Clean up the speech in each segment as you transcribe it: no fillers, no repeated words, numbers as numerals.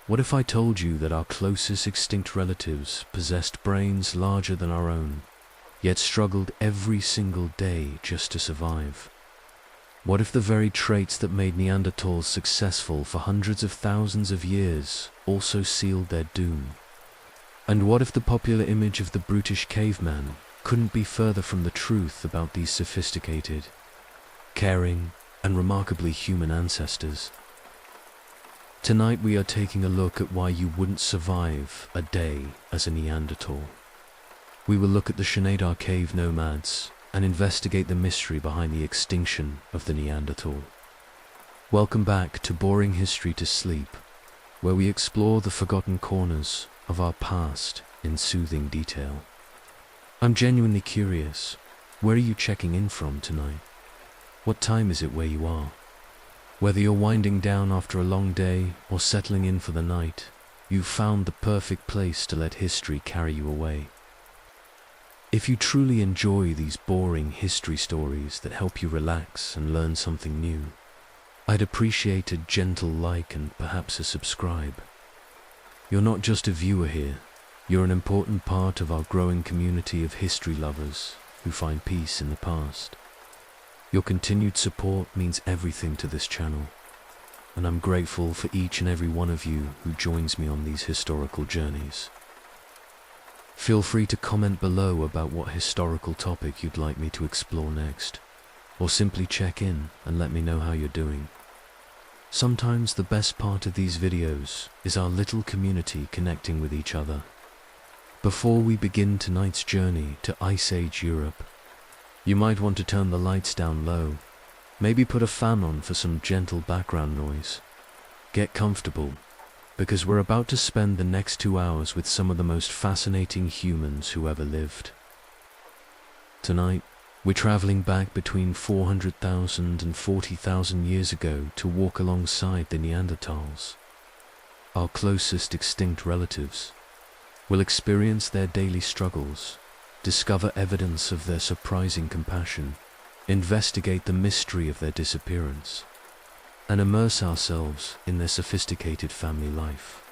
What if I told you that our closest extinct relatives possessed brains larger than our own, yet struggled every single day just to survive? What if the very traits that made Neanderthals successful for hundreds of thousands of years also sealed their doom? And what if the popular image of the brutish caveman couldn't be further from the truth about these sophisticated, caring, and remarkably human ancestors? Tonight we are taking a look at why you wouldn't survive a day as a Neanderthal. We will look at the Schneider cave nomads and investigate the mystery behind the extinction of the Neanderthal. Welcome back to Boring History to Sleep, where we explore the forgotten corners of our past in soothing detail. I'm genuinely curious, where are you checking in from tonight? What time is it where you are? Whether you're winding down after a long day or settling in for the night, you've found the perfect place to let history carry you away. If you truly enjoy these boring history stories that help you relax and learn something new, I'd appreciate a gentle like and perhaps a subscribe. You're not just a viewer here, you're an important part of our growing community of history lovers who find peace in the past. Your continued support means everything to this channel, and I'm grateful for each and every one of you who joins me on these historical journeys. Feel free to comment below about what historical topic you'd like me to explore next, or simply check in and let me know how you're doing. Sometimes the best part of these videos is our little community connecting with each other. Before we begin tonight's journey to Ice Age Europe, you might want to turn the lights down low, maybe put a fan on for some gentle background noise. Get comfortable, because we're about to spend the next 2 hours with some of the most fascinating humans who ever lived. Tonight, we're traveling back between 400,000 and 40,000 years ago to walk alongside the Neanderthals, our closest extinct relatives. We'll experience their daily struggles, discover evidence of their surprising compassion, investigate the mystery of their disappearance, and immerse ourselves in their sophisticated family life.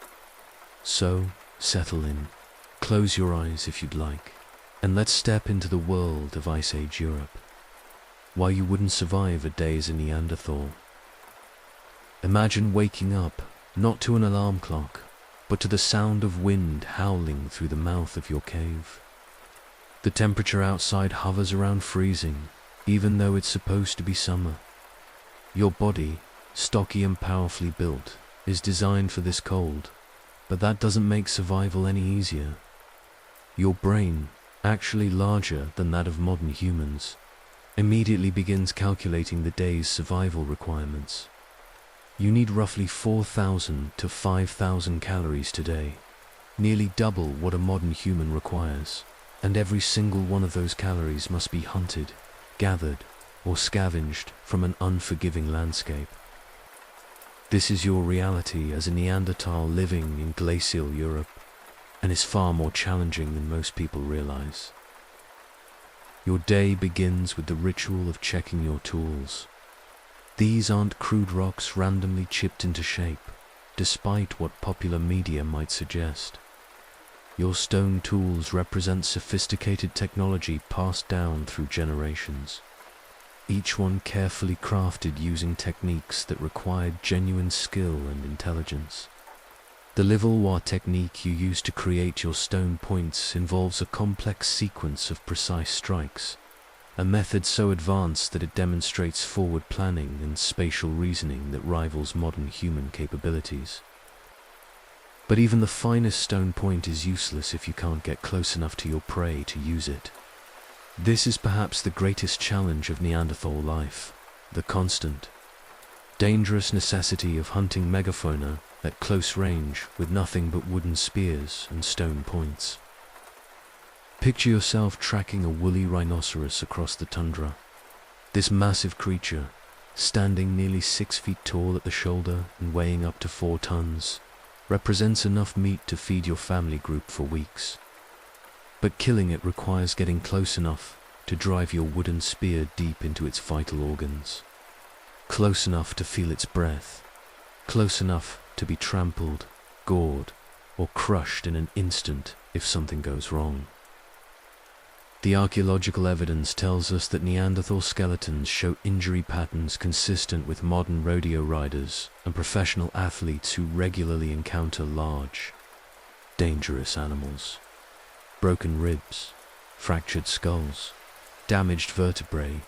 So, settle in, close your eyes if you'd like, and let's step into the world of Ice Age Europe. Why you wouldn't survive a day as a Neanderthal. Imagine waking up, not to an alarm clock, but to the sound of wind howling through the mouth of your cave. The temperature outside hovers around freezing, even though it's supposed to be summer. Your body, stocky and powerfully built, is designed for this cold, but that doesn't make survival any easier. Your brain, actually larger than that of modern humans, immediately begins calculating the day's survival requirements. You need roughly 4,000 to 5,000 calories today, nearly double what a modern human requires. And every single one of those calories must be hunted, gathered, or scavenged from an unforgiving landscape. This is your reality as a Neanderthal living in glacial Europe, and is far more challenging than most people realize. Your day begins with the ritual of checking your tools. These aren't crude rocks randomly chipped into shape, despite what popular media might suggest. Your stone tools represent sophisticated technology passed down through generations, each one carefully crafted using techniques that required genuine skill and intelligence. The Livallois technique you use to create your stone points involves a complex sequence of precise strikes, a method so advanced that it demonstrates forward planning and spatial reasoning that rivals modern human capabilities. But even the finest stone point is useless if you can't get close enough to your prey to use it. This is perhaps the greatest challenge of Neanderthal life, the constant, dangerous necessity of hunting megafauna at close range with nothing but wooden spears and stone points. Picture yourself tracking a woolly rhinoceros across the tundra. This massive creature, standing nearly 6 feet tall at the shoulder and weighing up to 4 tons, represents enough meat to feed your family group for weeks. But killing it requires getting close enough to drive your wooden spear deep into its vital organs. Close enough to feel its breath. Close enough to be trampled, gored, or crushed in an instant if something goes wrong. The archaeological evidence tells us that Neanderthal skeletons show injury patterns consistent with modern rodeo riders and professional athletes who regularly encounter large, dangerous animals. Broken ribs, fractured skulls, damaged vertebrae.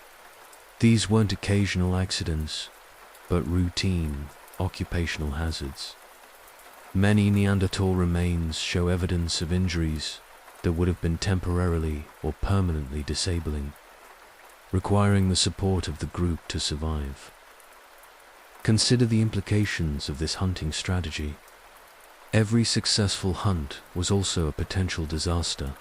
These weren't occasional accidents, but routine, occupational hazards. Many Neanderthal remains show evidence of injuries that would have been temporarily or permanently disabling, requiring the support of the group to survive. Consider the implications of this hunting strategy. Every successful hunt was also a potential disaster.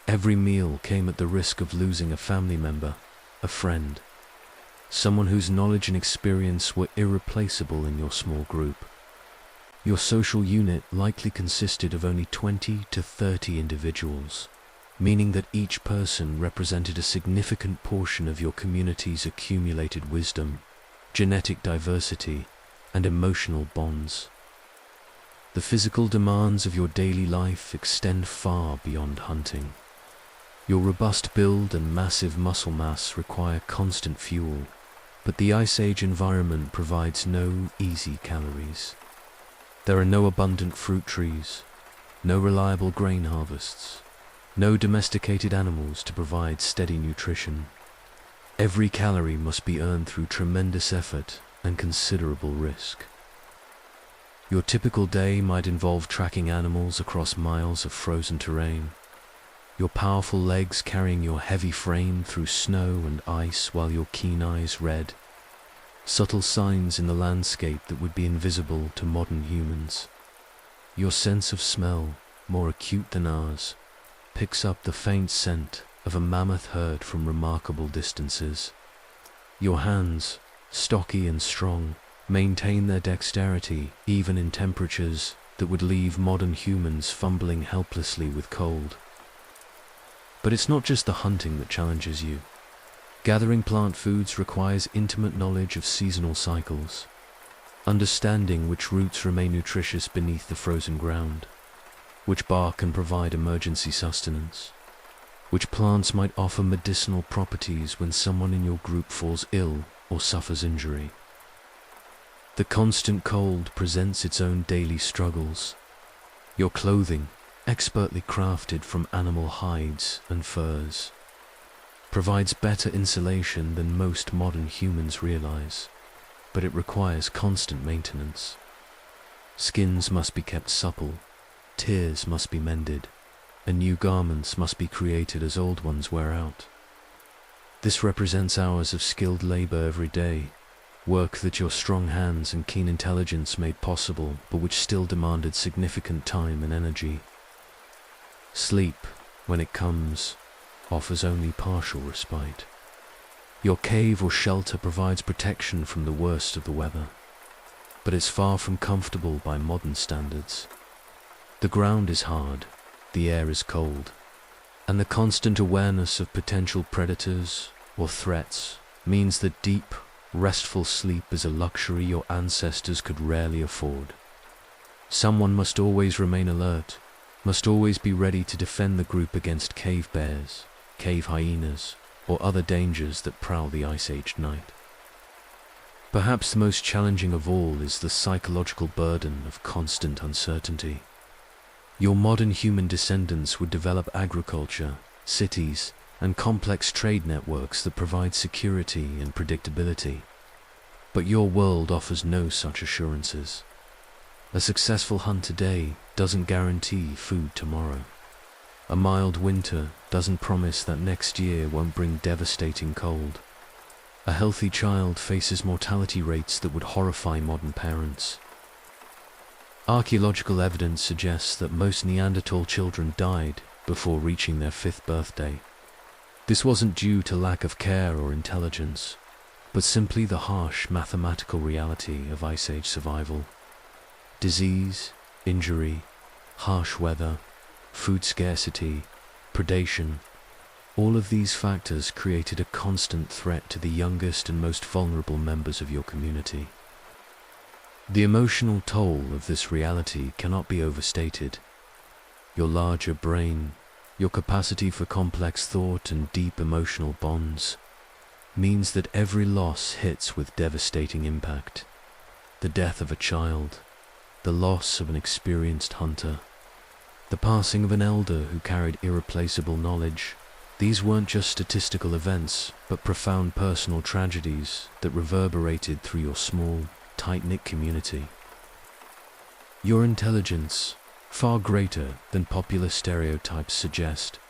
Every meal came at the risk of losing a family member, a friend, someone whose knowledge and experience were irreplaceable in your small group. Your social unit likely consisted of only 20 to 30 individuals, meaning that each person represented a significant portion of your community's accumulated wisdom, genetic diversity, and emotional bonds. The physical demands of your daily life extend far beyond hunting. Your robust build and massive muscle mass require constant fuel, but the Ice Age environment provides no easy calories. There are no abundant fruit trees, no reliable grain harvests, no domesticated animals to provide steady nutrition. Every calorie must be earned through tremendous effort and considerable risk. Your typical day might involve tracking animals across miles of frozen terrain, your powerful legs carrying your heavy frame through snow and ice while your keen eyes read subtle signs in the landscape that would be invisible to modern humans. Your sense of smell, more acute than ours, picks up the faint scent of a mammoth herd from remarkable distances. Your hands, stocky and strong, maintain their dexterity even in temperatures that would leave modern humans fumbling helplessly with cold. But it's not just the hunting that challenges you. Gathering plant foods requires intimate knowledge of seasonal cycles, understanding which roots remain nutritious beneath the frozen ground, which bark can provide emergency sustenance, which plants might offer medicinal properties when someone in your group falls ill or suffers injury. The constant cold presents its own daily struggles. Your clothing, expertly crafted from animal hides and furs, provides better insulation than most modern humans realize, but it requires constant maintenance. Skins must be kept supple, tears must be mended, and new garments must be created as old ones wear out. This represents hours of skilled labor every day, work that your strong hands and keen intelligence made possible, but which still demanded significant time and energy. Sleep, when it comes, offers only partial respite. Your cave or shelter provides protection from the worst of the weather, but it's far from comfortable by modern standards. The ground is hard, the air is cold, and the constant awareness of potential predators or threats means that deep, restful sleep is a luxury your ancestors could rarely afford. Someone must always remain alert, must always be ready to defend the group against cave bears, cave hyenas, or other dangers that prowl the Ice Age night. Perhaps the most challenging of all is the psychological burden of constant uncertainty. Your modern human descendants would develop agriculture, cities, and complex trade networks that provide security and predictability. But your world offers no such assurances. A successful hunt today doesn't guarantee food tomorrow. A mild winter doesn't promise that next year won't bring devastating cold. A healthy child faces mortality rates that would horrify modern parents. Archaeological evidence suggests that most Neanderthal children died before reaching their 5th birthday. This wasn't due to lack of care or intelligence, but simply the harsh mathematical reality of Ice Age survival. Disease, injury, harsh weather, food scarcity, predation, all of these factors created a constant threat to the youngest and most vulnerable members of your community. The emotional toll of this reality cannot be overstated. Your larger brain, your capacity for complex thought and deep emotional bonds, means that every loss hits with devastating impact. The death of a child, the loss of an experienced hunter, the passing of an elder who carried irreplaceable knowledge. These weren't just statistical events, but profound personal tragedies that reverberated through your small, tight-knit community. Your intelligence, far greater than popular stereotypes suggest,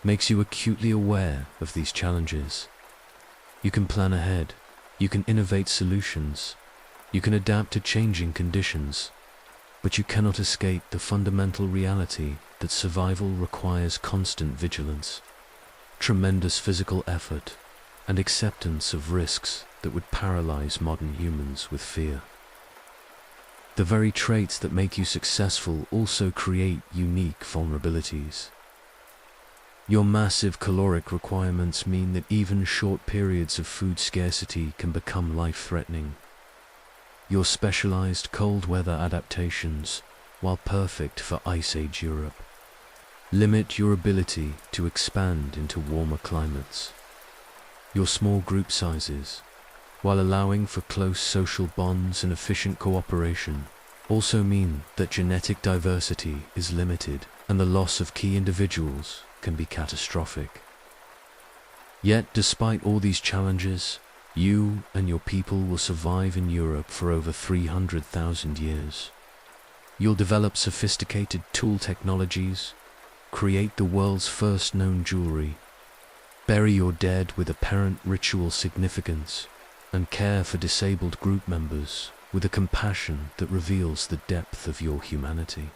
makes you acutely aware of these challenges. You can plan ahead, you can innovate solutions, you can adapt to changing conditions, but you cannot escape the fundamental reality that survival requires constant vigilance, tremendous physical effort, and acceptance of risks that would paralyze modern humans with fear. The very traits that make you successful also create unique vulnerabilities. Your massive caloric requirements mean that even short periods of food scarcity can become life-threatening. Your specialized cold weather adaptations, while perfect for Ice Age Europe, limit your ability to expand into warmer climates. Your small group sizes, while allowing for close social bonds and efficient cooperation, also mean that genetic diversity is limited and the loss of key individuals can be catastrophic. Yet, despite all these challenges, you and your people will survive in Europe for over 300,000 years. You'll develop sophisticated tool technologies, create the world's first known jewelry, bury your dead with apparent ritual significance, and care for disabled group members with a compassion that reveals the depth of your humanity.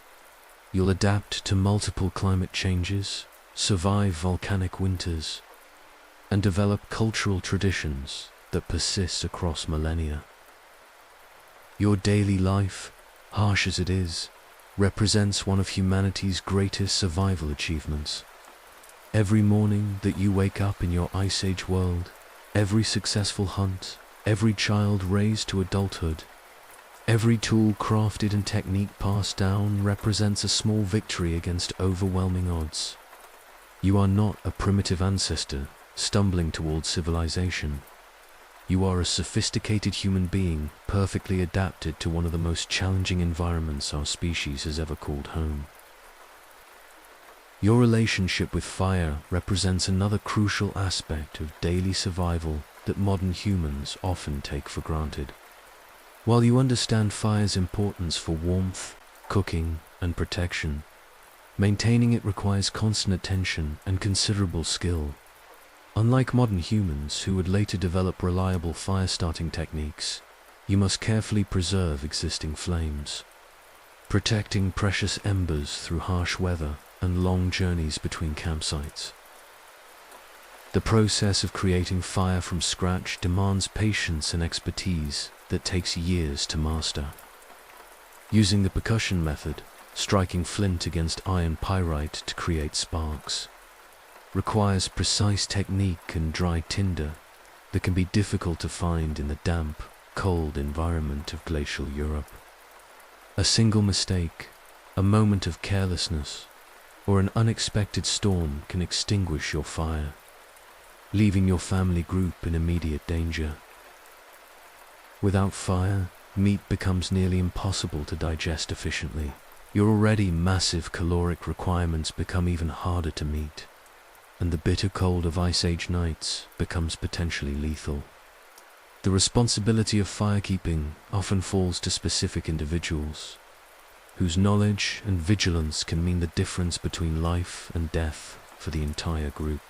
You'll adapt to multiple climate changes, survive volcanic winters, and develop cultural traditions that persist across millennia. Your daily life, harsh as it is, represents one of humanity's greatest survival achievements. Every morning that you wake up in your Ice Age world, every successful hunt, every child raised to adulthood, every tool crafted and technique passed down represents a small victory against overwhelming odds. You are not a primitive ancestor stumbling towards civilization. You are a sophisticated human being perfectly adapted to one of the most challenging environments our species has ever called home. Your relationship with fire represents another crucial aspect of daily survival that modern humans often take for granted. While you understand fire's importance for warmth, cooking, and protection, maintaining it requires constant attention and considerable skill. Unlike modern humans who would later develop reliable fire-starting techniques, you must carefully preserve existing flames, protecting precious embers through harsh weather and long journeys between campsites. The process of creating fire from scratch demands patience and expertise that takes years to master. Using the percussion method, striking flint against iron pyrite to create sparks, requires precise technique and dry tinder that can be difficult to find in the damp, cold environment of glacial Europe. A single mistake, a moment of carelessness, or an unexpected storm can extinguish your fire, leaving your family group in immediate danger. Without fire, meat becomes nearly impossible to digest efficiently. Your already massive caloric requirements become even harder to meet, and the bitter cold of Ice Age nights becomes potentially lethal. The responsibility of firekeeping often falls to specific individuals, whose knowledge and vigilance can mean the difference between life and death for the entire group.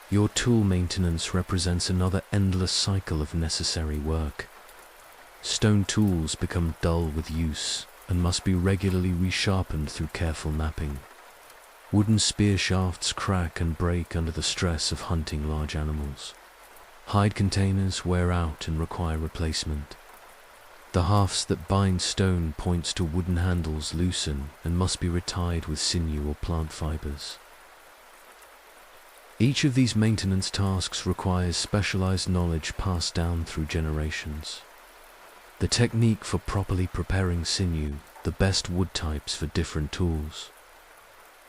Your tool maintenance represents another endless cycle of necessary work. Stone tools become dull with use and must be regularly resharpened through careful knapping. Wooden spear shafts crack and break under the stress of hunting large animals. Hide containers wear out and require replacement. The hafts that bind stone points to wooden handles loosen and must be retied with sinew or plant fibers. Each of these maintenance tasks requires specialized knowledge passed down through generations. the technique for properly preparing sinew, the best wood types for different tools,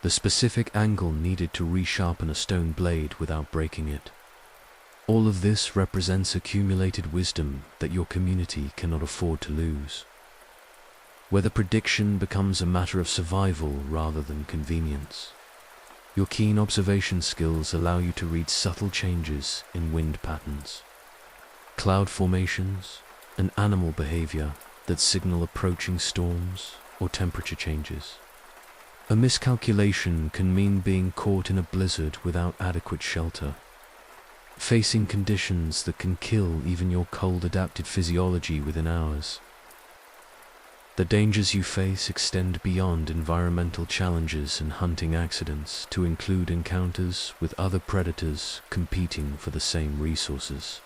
the specific angle needed to resharpen a stone blade without breaking it. All of this represents accumulated wisdom that your community cannot afford to lose, where the prediction becomes a matter of survival rather than convenience. Your keen observation skills allow you to read subtle changes in wind patterns, cloud formations, and animal behavior that signal approaching storms or temperature changes. A miscalculation can mean being caught in a blizzard without adequate shelter, facing conditions that can kill even your cold-adapted physiology within hours. The dangers you face extend beyond environmental challenges and hunting accidents to include encounters with other predators competing for the same resources.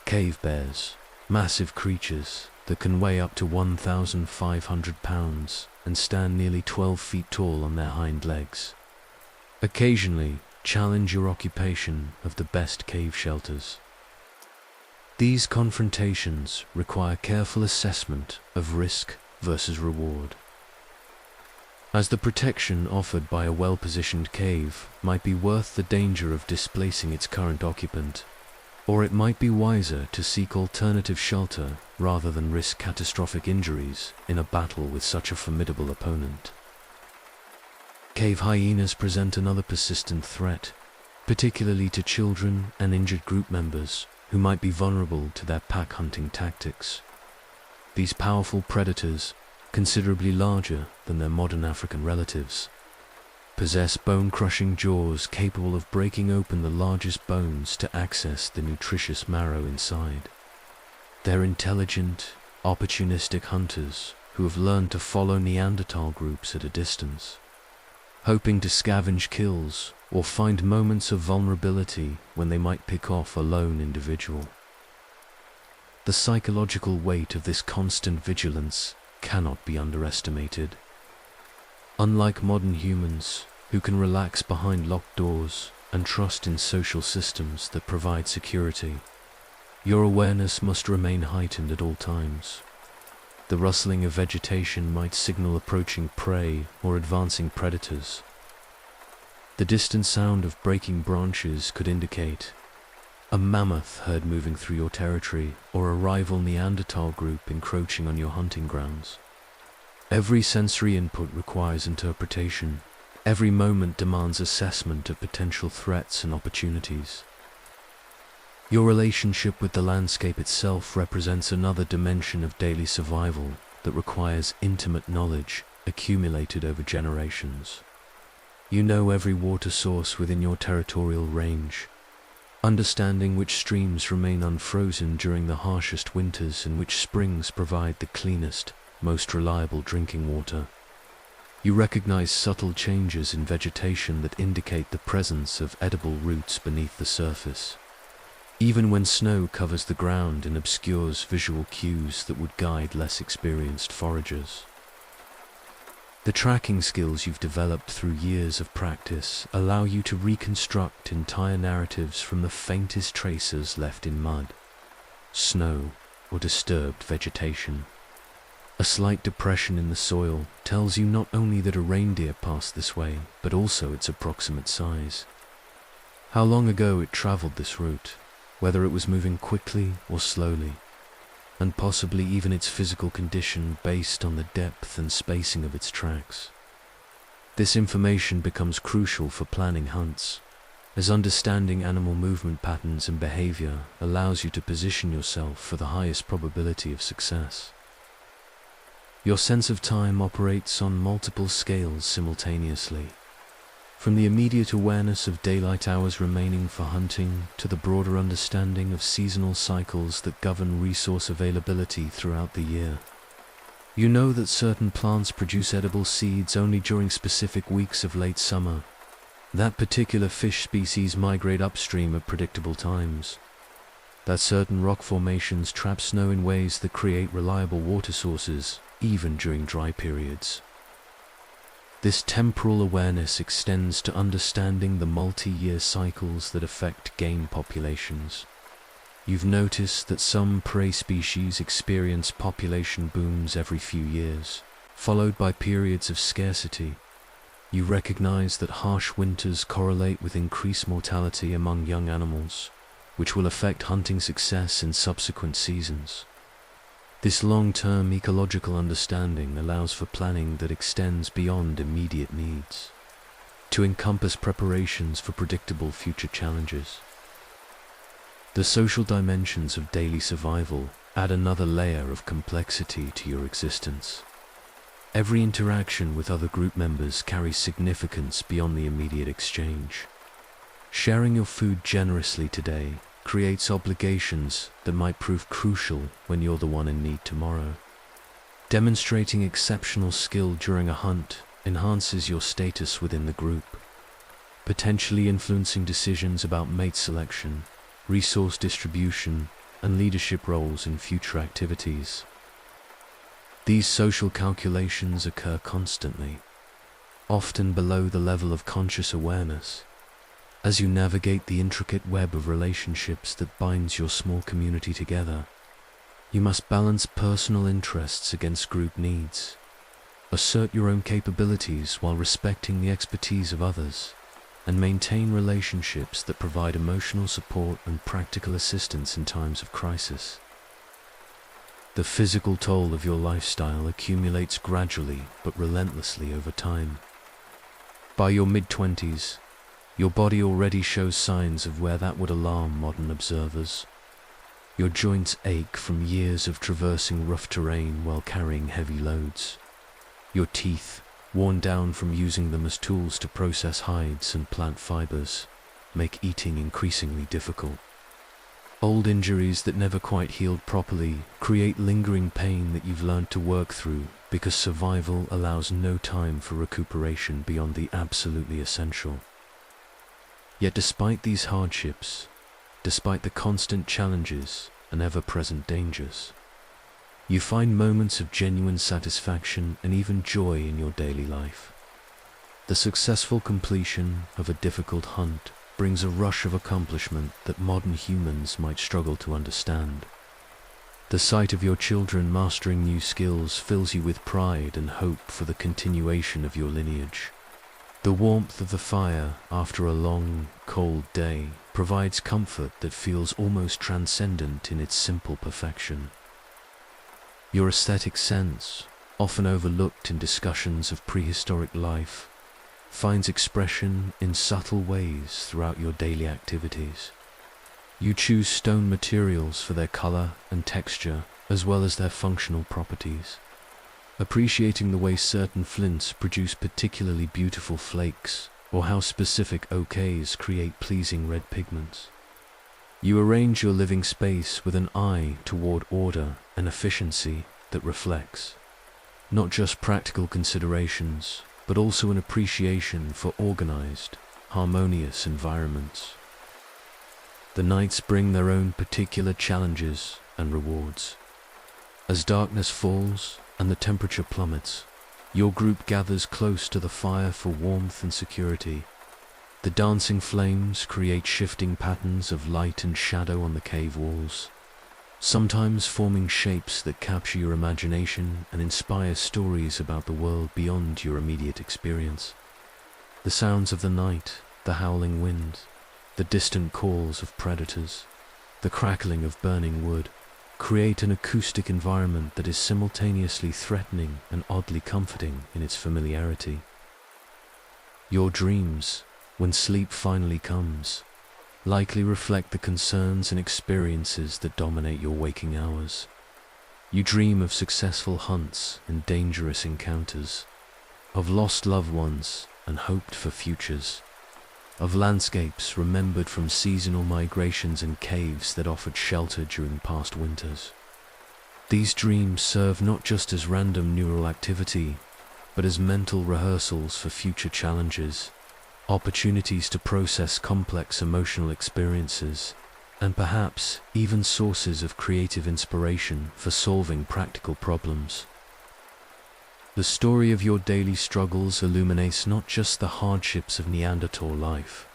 Cave bears, massive creatures that can weigh up to 1,500 pounds and stand nearly 12 feet tall on their hind legs, occasionally challenge your occupation of the best cave shelters. These confrontations require careful assessment of risk versus reward, as the protection offered by a well-positioned cave might be worth the danger of displacing its current occupant, or it might be wiser to seek alternative shelter rather than risk catastrophic injuries in a battle with such a formidable opponent. Cave hyenas present another persistent threat, particularly to children and injured group members who might be vulnerable to their pack hunting tactics. These powerful predators, considerably larger than their modern African relatives, possess bone-crushing jaws capable of breaking open the largest bones to access the nutritious marrow inside. They're intelligent, opportunistic hunters who have learned to follow Neanderthal groups at a distance, hoping to scavenge kills or find moments of vulnerability when they might pick off a lone individual. The psychological weight of this constant vigilance cannot be underestimated. Unlike modern humans, who can relax behind locked doors and trust in social systems that provide security, your awareness must remain heightened at all times. The rustling of vegetation might signal approaching prey or advancing predators. The distant sound of breaking branches could indicate a mammoth herd moving through your territory or a rival Neanderthal group encroaching on your hunting grounds. Every sensory input requires interpretation. Every moment demands assessment of potential threats and opportunities. Your relationship with the landscape itself represents another dimension of daily survival that requires intimate knowledge accumulated over generations. You know every water source within your territorial range, understanding which streams remain unfrozen during the harshest winters and which springs provide the cleanest, most reliable drinking water. You recognize subtle changes in vegetation that indicate the presence of edible roots beneath the surface, even when snow covers the ground and obscures visual cues that would guide less experienced foragers. The tracking skills you've developed through years of practice allow you to reconstruct entire narratives from the faintest traces left in mud, snow, or disturbed vegetation. A slight depression in the soil tells you not only that a reindeer passed this way, but also its approximate size. How long ago it traveled this route, whether it was moving quickly or slowly, and possibly even its physical condition based on the depth and spacing of its tracks. This information becomes crucial for planning hunts, as understanding animal movement patterns and behavior allows you to position yourself for the highest probability of success. Your sense of time operates on multiple scales simultaneously, from the immediate awareness of daylight hours remaining for hunting to the broader understanding of seasonal cycles that govern resource availability throughout the year. You know that certain plants produce edible seeds only during specific weeks of late summer, that particular fish species migrate upstream at predictable times, that certain rock formations trap snow in ways that create reliable water sources, even during dry periods. This temporal awareness extends to understanding the multi-year cycles that affect game populations, You've noticed that some prey species experience population booms every few years, followed by periods of scarcity. You recognize that harsh winters correlate with increased mortality among young animals, which will affect hunting success in subsequent seasons. This long-term ecological understanding allows for planning that extends beyond immediate needs, to encompass preparations for predictable future challenges. The social dimensions of daily survival add another layer of complexity to your existence. Every interaction with other group members carries significance beyond the immediate exchange. Sharing your food generously today creates obligations that might prove crucial when you're the one in need tomorrow. Demonstrating exceptional skill during a hunt enhances your status within the group, potentially influencing decisions about mate selection, resource distribution, and leadership roles in future activities. These social calculations occur constantly, often below the level of conscious awareness. As you navigate the intricate web of relationships that binds your small community together, you must balance personal interests against group needs, assert your own capabilities while respecting the expertise of others, and maintain relationships that provide emotional support and practical assistance in times of crisis. The physical toll of your lifestyle accumulates gradually but relentlessly over time. By your mid-20s, your body already shows signs of where that would alarm modern observers. Your joints ache from years of traversing rough terrain while carrying heavy loads. Your teeth, worn down from using them as tools to process hides and plant fibers, make eating increasingly difficult. Old injuries that never quite healed properly create lingering pain that you've learned to work through because survival allows no time for recuperation beyond the absolutely essential. Yet despite these hardships, despite the constant challenges and ever-present dangers, you find moments of genuine satisfaction and even joy in your daily life. The successful completion of a difficult hunt brings a rush of accomplishment that modern humans might struggle to understand. The sight of your children mastering new skills fills you with pride and hope for the continuation of your lineage. The warmth of the fire after a long, cold day provides comfort that feels almost transcendent in its simple perfection. Your aesthetic sense, often overlooked in discussions of prehistoric life, finds expression in subtle ways throughout your daily activities. You choose stone materials for their color and texture, as well as their functional properties, appreciating the way certain flints produce particularly beautiful flakes, or how specific ochres create pleasing red pigments. You arrange your living space with an eye toward order and efficiency that reflects not just practical considerations, but also an appreciation for organized, harmonious environments. The nights bring their own particular challenges and rewards. As darkness falls and the temperature plummets, your group gathers close to the fire for warmth and security. The dancing flames create shifting patterns of light and shadow on the cave walls, sometimes forming shapes that capture your imagination and inspire stories about the world beyond your immediate experience. The sounds of the night, the howling wind, the distant calls of predators, the crackling of burning wood, create an acoustic environment that is simultaneously threatening and oddly comforting in its familiarity. Your dreams, when sleep finally comes, likely reflect the concerns and experiences that dominate your waking hours. You dream of successful hunts and dangerous encounters, of lost loved ones and hoped for futures, of landscapes remembered from seasonal migrations and caves that offered shelter during past winters. These dreams serve not just as random neural activity, but as mental rehearsals for future challenges, opportunities to process complex emotional experiences, and perhaps even sources of creative inspiration for solving practical problems. The story of your daily struggles illuminates not just the hardships of Neanderthal life,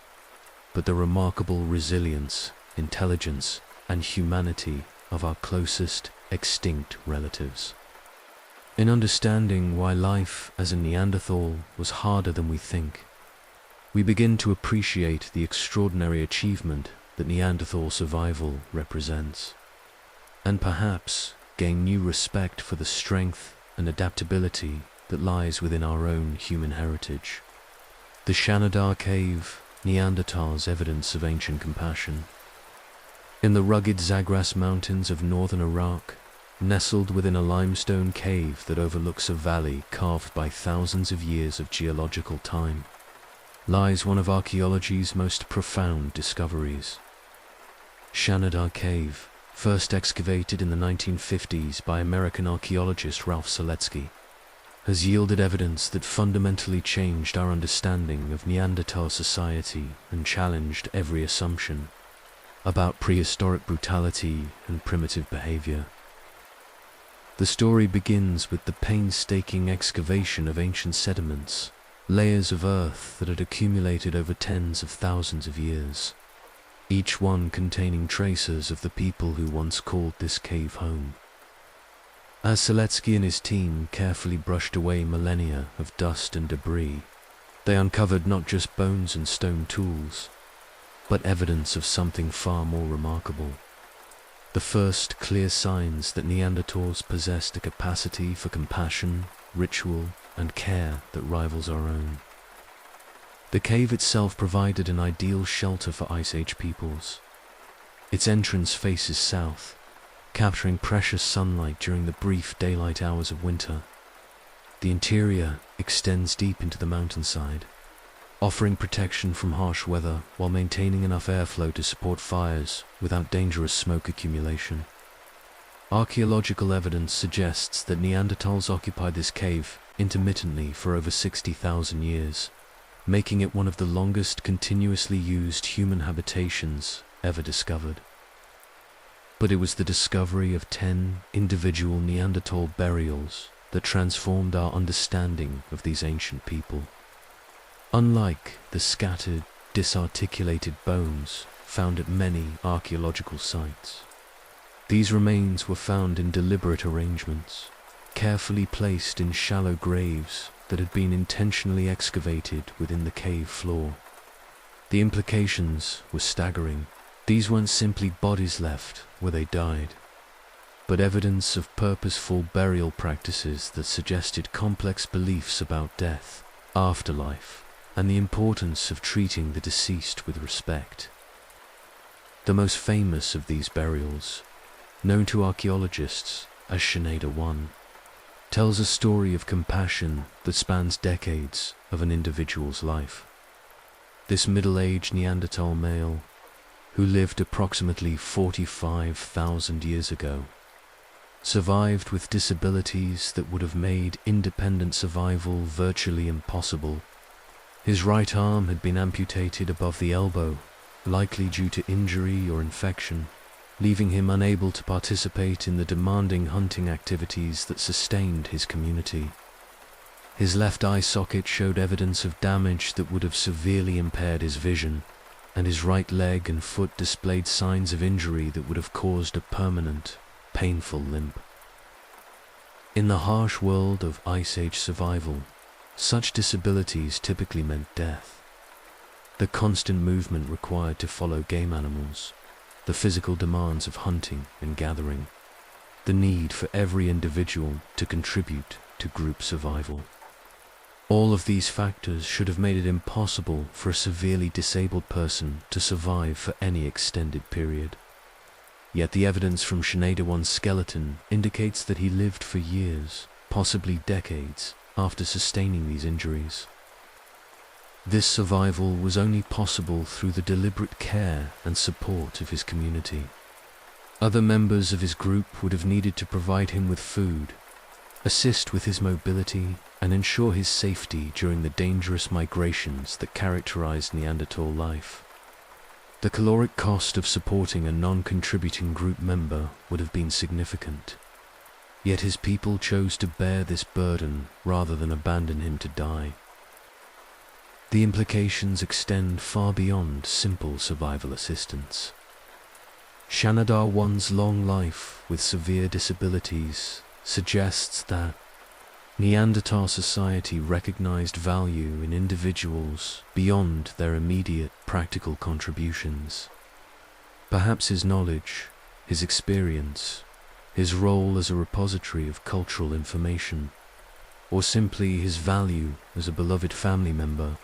but the remarkable resilience, intelligence, and humanity of our closest extinct relatives. In understanding why life as a Neanderthal was harder than we think, we begin to appreciate the extraordinary achievement that Neanderthal survival represents, and perhaps gain new respect for the strength and adaptability that lies within our own human heritage. The Shanidar Cave, Neanderthals' evidence of ancient compassion. In the rugged Zagros Mountains of northern Iraq, nestled within a limestone cave that overlooks a valley carved by thousands of years of geological time, lies one of archaeology's most profound discoveries. Shanidar Cave, first excavated in the 1950s by American archaeologist Ralph Seletsky, has yielded evidence that fundamentally changed our understanding of Neanderthal society and challenged every assumption about prehistoric brutality and primitive behavior. The story begins with the painstaking excavation of ancient sediments, layers of earth that had accumulated over tens of thousands of years, each one containing traces of the people who once called this cave home. As Seletsky and his team carefully brushed away millennia of dust and debris, they uncovered not just bones and stone tools, but evidence of something far more remarkable. The first clear signs that Neanderthals possessed a capacity for compassion, ritual, and care that rivals our own. The cave itself provided an ideal shelter for Ice Age peoples. Its entrance faces south, capturing precious sunlight during the brief daylight hours of winter. The interior extends deep into the mountainside, offering protection from harsh weather while maintaining enough airflow to support fires without dangerous smoke accumulation. Archaeological evidence suggests that Neanderthals occupied this cave intermittently for over 60,000 years, making it one of the longest continuously used human habitations ever discovered. But it was the discovery of 10 individual Neanderthal burials that transformed our understanding of these ancient people. Unlike the scattered, disarticulated bones found at many archaeological sites, these remains were found in deliberate arrangements, carefully placed in shallow graves that had been intentionally excavated within the cave floor. The implications were staggering. These weren't simply bodies left where they died, but evidence of purposeful burial practices that suggested complex beliefs about death, afterlife, and the importance of treating the deceased with respect. The most famous of these burials, known to archaeologists as Shanidar 1, tells a story of compassion that spans decades of an individual's life. This middle-aged Neanderthal male, who lived approximately 45,000 years ago, survived with disabilities that would have made independent survival virtually impossible. His right arm had been amputated above the elbow, likely due to injury or infection, leaving him unable to participate in the demanding hunting activities that sustained his community. His left eye socket showed evidence of damage that would have severely impaired his vision, and his right leg and foot displayed signs of injury that would have caused a permanent, painful limp. In the harsh world of Ice Age survival, such disabilities typically meant death. The constant movement required to follow game animals, the physical demands of hunting and gathering, the need for every individual to contribute to group survival. All of these factors should have made it impossible for a severely disabled person to survive for any extended period. Yet the evidence from Shanidar 1's skeleton indicates that he lived for years, possibly decades, after sustaining these injuries. This survival was only possible through the deliberate care and support of his community. Other members of his group would have needed to provide him with food, assist with his mobility, and ensure his safety during the dangerous migrations that characterized Neanderthal life. The caloric cost of supporting a non-contributing group member would have been significant. Yet his people chose to bear this burden rather than abandon him to die. The implications extend far beyond simple survival assistance. Shanidar I's long life with severe disabilities suggests that Neanderthal society recognized value in individuals beyond their immediate practical contributions. Perhaps his knowledge, his experience, his role as a repository of cultural information, or simply his value as a beloved family member,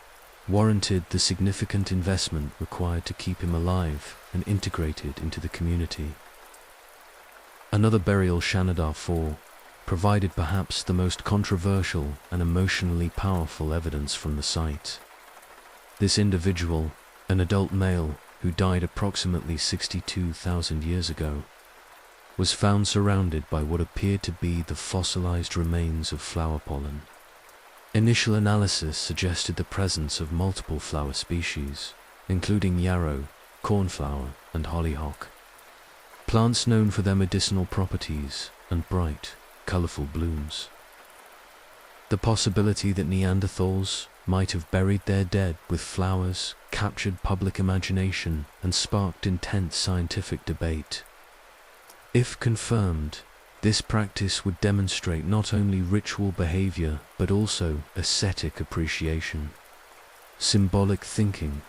warranted the significant investment required to keep him alive and integrated into the community. Another burial, Shanidar IV, provided perhaps the most controversial and emotionally powerful evidence from the site. This individual, an adult male who died approximately 62,000 years ago, was found surrounded by what appeared to be the fossilized remains of flower pollen. Initial analysis suggested the presence of multiple flower species, including yarrow, cornflower, and hollyhock, plants known for their medicinal properties and bright, colorful blooms. The possibility that Neanderthals might have buried their dead with flowers captured public imagination and sparked intense scientific debate. If confirmed, this practice would demonstrate not only ritual behavior but also aesthetic appreciation, symbolic thinking,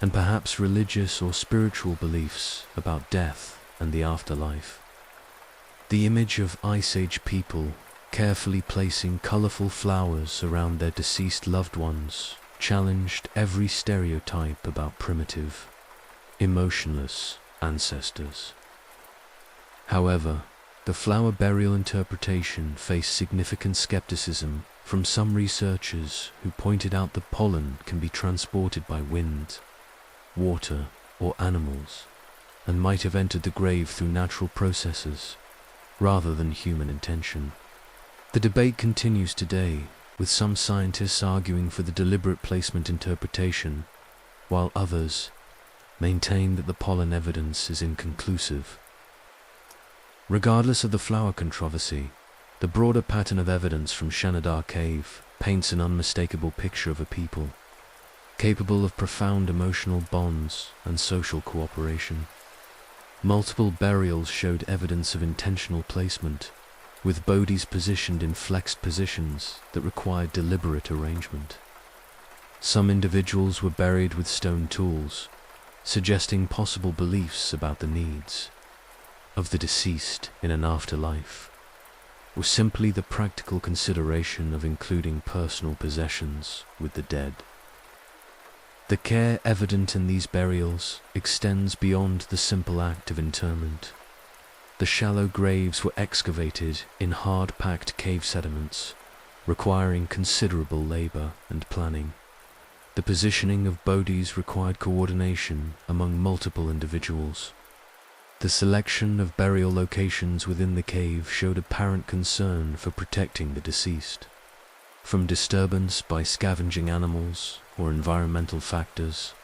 and perhaps religious or spiritual beliefs about death and the afterlife. The image of Ice Age people carefully placing colorful flowers around their deceased loved ones challenged every stereotype about primitive, emotionless ancestors. However, the flower burial interpretation faced significant skepticism from some researchers who pointed out that pollen can be transported by wind, water, or animals, and might have entered the grave through natural processes rather than human intention. The debate continues today, with some scientists arguing for the deliberate placement interpretation, while others maintain that the pollen evidence is inconclusive. Regardless of the flower controversy, the broader pattern of evidence from Shanidar Cave paints an unmistakable picture of a people capable of profound emotional bonds and social cooperation. Multiple burials showed evidence of intentional placement, with bodies positioned in flexed positions that required deliberate arrangement. Some individuals were buried with stone tools, suggesting possible beliefs about the needs of the deceased in an afterlife, or simply the practical consideration of including personal possessions with the dead. The care evident in these burials extends beyond the simple act of interment. The shallow graves were excavated in hard-packed cave sediments, requiring considerable labor and planning. The positioning of bodies required coordination among multiple individuals. The selection of burial locations within the cave showed apparent concern for protecting the deceased from disturbance by scavenging animals or environmental factors.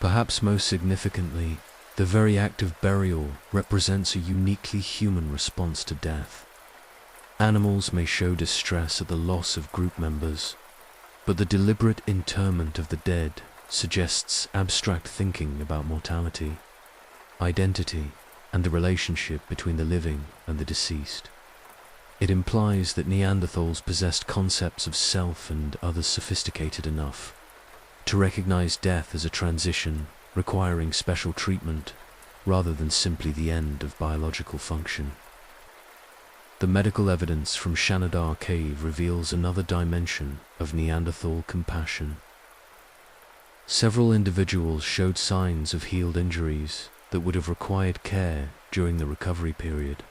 Perhaps most significantly, the very act of burial represents a uniquely human response to death. Animals may show distress at the loss of group members, but the deliberate interment of the dead suggests abstract thinking about mortality, identity, and the relationship between the living and the deceased. It implies that Neanderthals possessed concepts of self and others sophisticated enough to recognize death as a transition requiring special treatment rather than simply the end of biological function. The medical evidence from Shanidar Cave reveals another dimension of Neanderthal compassion. Several individuals showed signs of healed injuries that would have required care during the recovery period.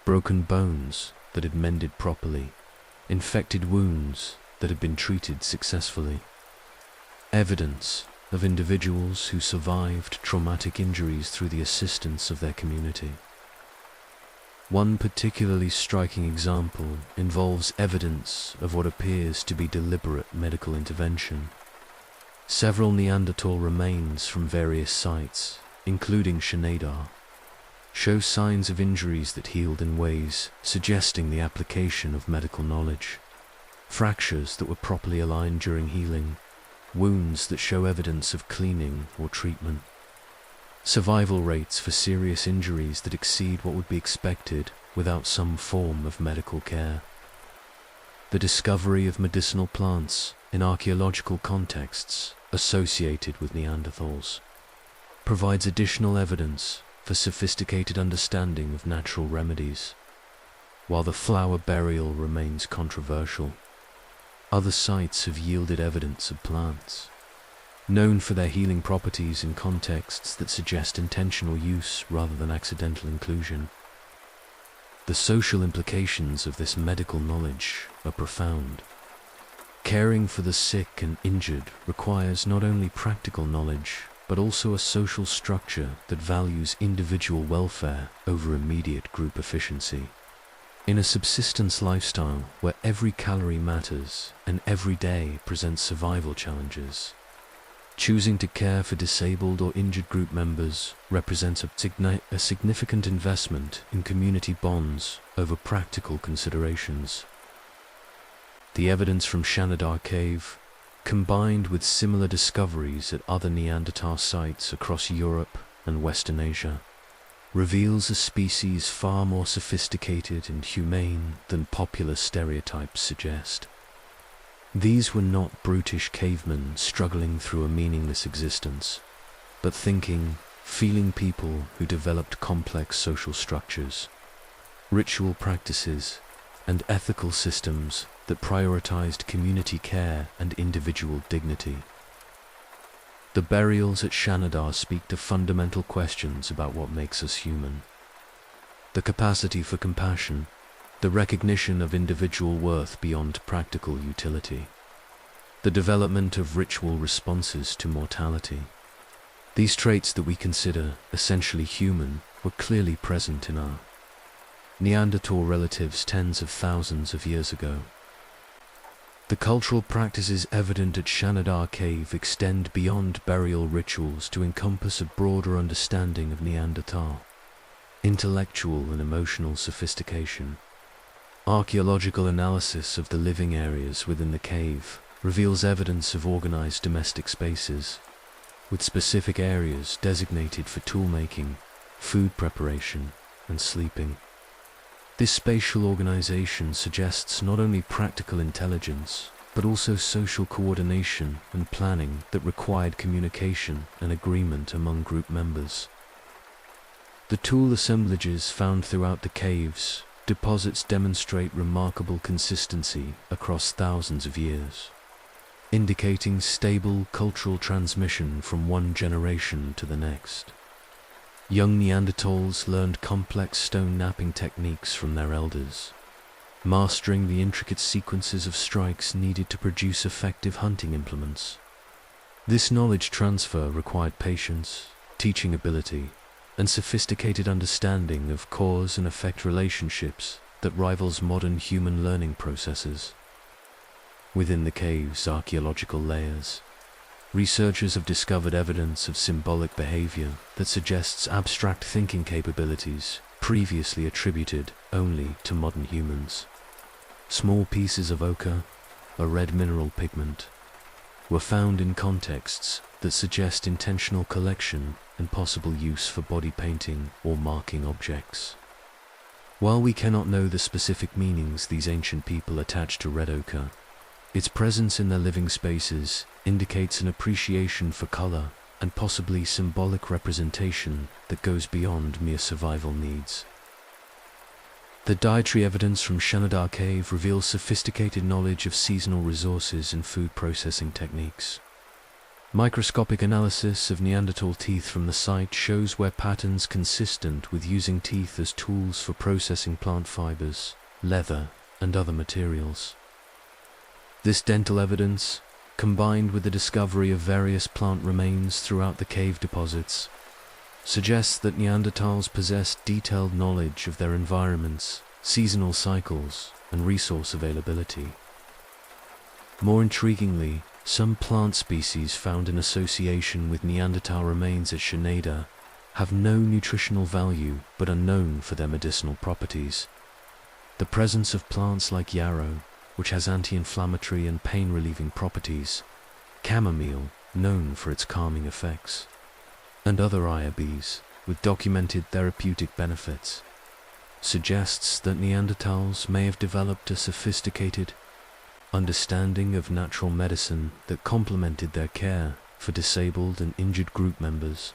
Broken bones that had mended properly, infected wounds that had been treated successfully. Evidence of individuals who survived traumatic injuries through the assistance of their community. One particularly striking example involves evidence of what appears to be deliberate medical intervention. Several Neanderthal remains from various sites, including Shanidar, show signs of injuries that healed in ways suggesting the application of medical knowledge. Fractures that were properly aligned during healing, wounds that show evidence of cleaning or treatment. survival rates for serious injuries that exceed what would be expected without some form of medical care. The discovery of medicinal plants in archaeological contexts associated with Neanderthals provides additional evidence for sophisticated understanding of natural remedies. While the flower burial remains controversial, other sites have yielded evidence of plants, known for their healing properties in contexts that suggest intentional use rather than accidental inclusion. The social implications of this medical knowledge are profound. Caring for the sick and injured requires not only practical knowledge, but also a social structure that values individual welfare over immediate group efficiency. In a subsistence lifestyle where every calorie matters and every day presents survival challenges, choosing to care for disabled or injured group members represents a significant investment in community bonds over practical considerations. The evidence from Shanidar Cave, combined with similar discoveries at other Neanderthal sites across Europe and Western Asia, reveals a species far more sophisticated and humane than popular stereotypes suggest. These were not brutish cavemen struggling through a meaningless existence, but thinking, feeling people who developed complex social structures, ritual practices, and ethical systems that prioritized community care and individual dignity. The burials at Shanidar speak to fundamental questions about what makes us human. The capacity for compassion, the recognition of individual worth beyond practical utility, the development of ritual responses to mortality. These traits that we consider essentially human were clearly present in our Neanderthal relatives tens of thousands of years ago. The cultural practices evident at Shanidar Cave extend beyond burial rituals to encompass a broader understanding of Neanderthal, intellectual and emotional sophistication. Archaeological analysis of the living areas within the cave reveals evidence of organized domestic spaces, with specific areas designated for tool-making, food preparation, and sleeping. This spatial organization suggests not only practical intelligence, but also social coordination and planning that required communication and agreement among group members. The tool assemblages found throughout the caves deposits demonstrate remarkable consistency across thousands of years, indicating stable cultural transmission from one generation to the next. Young Neanderthals learned complex stone knapping techniques from their elders, mastering the intricate sequences of strikes needed to produce effective hunting implements. This knowledge transfer required patience, teaching ability, and sophisticated understanding of cause and effect relationships that rivals modern human learning processes. Within the cave's archaeological layers, researchers have discovered evidence of symbolic behavior that suggests abstract thinking capabilities previously attributed only to modern humans. Small pieces of ochre, a red mineral pigment, were found in contexts that suggest intentional collection and possible use for body painting or marking objects. While we cannot know the specific meanings these ancient people attached to red ochre, its presence in their living spaces indicates an appreciation for color and possibly symbolic representation that goes beyond mere survival needs. The dietary evidence from Shanidar Cave reveals sophisticated knowledge of seasonal resources and food processing techniques. Microscopic analysis of Neanderthal teeth from the site shows where patterns consistent with using teeth as tools for processing plant fibers, leather, and other materials. This dental evidence, combined with the discovery of various plant remains throughout the cave deposits, suggests that Neanderthals possessed detailed knowledge of their environments, seasonal cycles, and resource availability. More intriguingly, some plant species found in association with Neanderthal remains at Shanidar have no nutritional value but are known for their medicinal properties. The presence of plants like yarrow, which has anti-inflammatory and pain-relieving properties, chamomile, known for its calming effects, and other IRBs with documented therapeutic benefits, suggests that Neanderthals may have developed a sophisticated understanding of natural medicine that complemented their care for disabled and injured group members.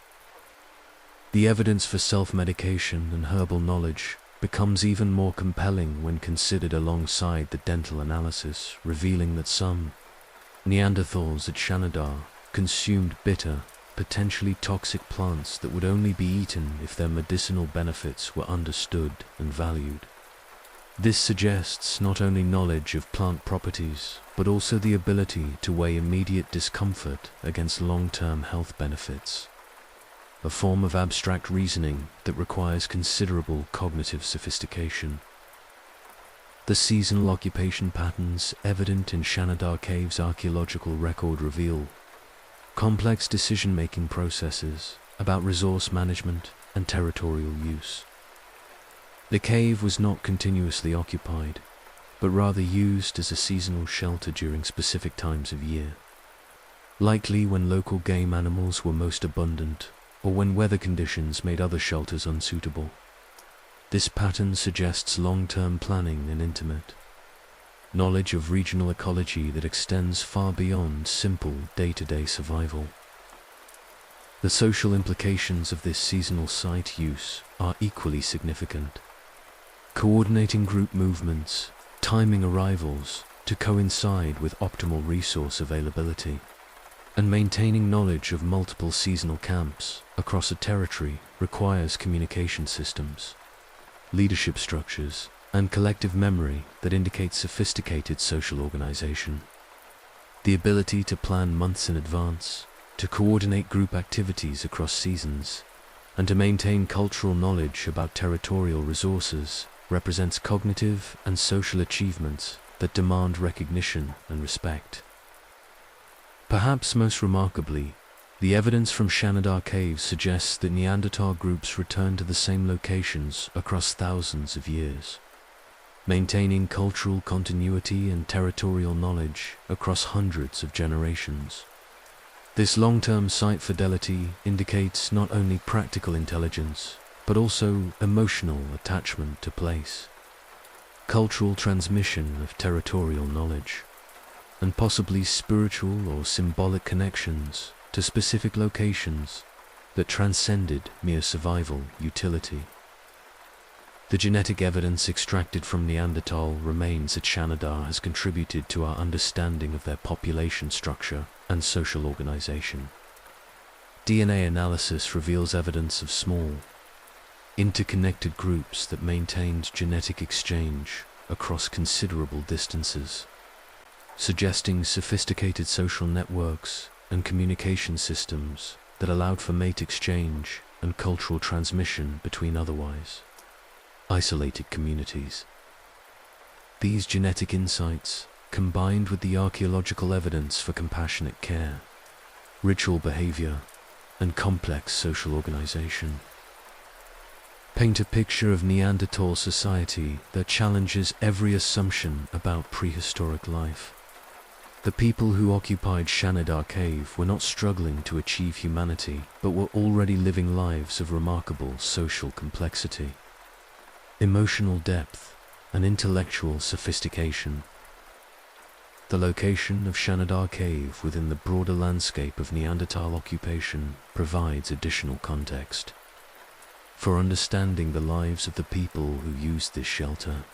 The evidence for self-medication and herbal knowledge becomes even more compelling when considered alongside the dental analysis, revealing that some Neanderthals at Shanidar consumed bitter, potentially toxic plants that would only be eaten if their medicinal benefits were understood and valued. This suggests not only knowledge of plant properties, but also the ability to weigh immediate discomfort against long-term health benefits, a form of abstract reasoning that requires considerable cognitive sophistication. The seasonal occupation patterns evident in Shanidar Cave's archaeological record reveal complex decision-making processes about resource management and territorial use. The cave was not continuously occupied, but rather used as a seasonal shelter during specific times of year, likely when local game animals were most abundant or when weather conditions made other shelters unsuitable. This pattern suggests long-term planning and intimate knowledge of regional ecology that extends far beyond simple day-to-day survival. The social implications of this seasonal site use are equally significant. Coordinating group movements, timing arrivals to coincide with optimal resource availability, and maintaining knowledge of multiple seasonal camps across a territory requires communication systems, leadership structures, and collective memory that indicate sophisticated social organization. The ability to plan months in advance, to coordinate group activities across seasons, and to maintain cultural knowledge about territorial resources represents cognitive and social achievements that demand recognition and respect. Perhaps most remarkably, the evidence from Shanidar Caves suggests that Neanderthal groups returned to the same locations across thousands of years, maintaining cultural continuity and territorial knowledge across hundreds of generations. This long-term site fidelity indicates not only practical intelligence, but also emotional attachment to place, cultural transmission of territorial knowledge, and possibly spiritual or symbolic connections to specific locations that transcended mere survival utility. The genetic evidence extracted from Neanderthal remains at Shanidar has contributed to our understanding of their population structure and social organization. DNA analysis reveals evidence of small, interconnected groups that maintained genetic exchange across considerable distances, suggesting sophisticated social networks and communication systems that allowed for mate exchange and cultural transmission between otherwise isolated communities. These genetic insights, combined with the archaeological evidence for compassionate care, ritual behavior, and complex social organization, paint a picture of Neanderthal society that challenges every assumption about prehistoric life. The people who occupied Shanidar Cave were not struggling to achieve humanity, but were already living lives of remarkable social complexity, emotional depth, and intellectual sophistication. The location of Shanidar Cave within the broader landscape of Neanderthal occupation provides additional context for understanding the lives of the people who used this shelter.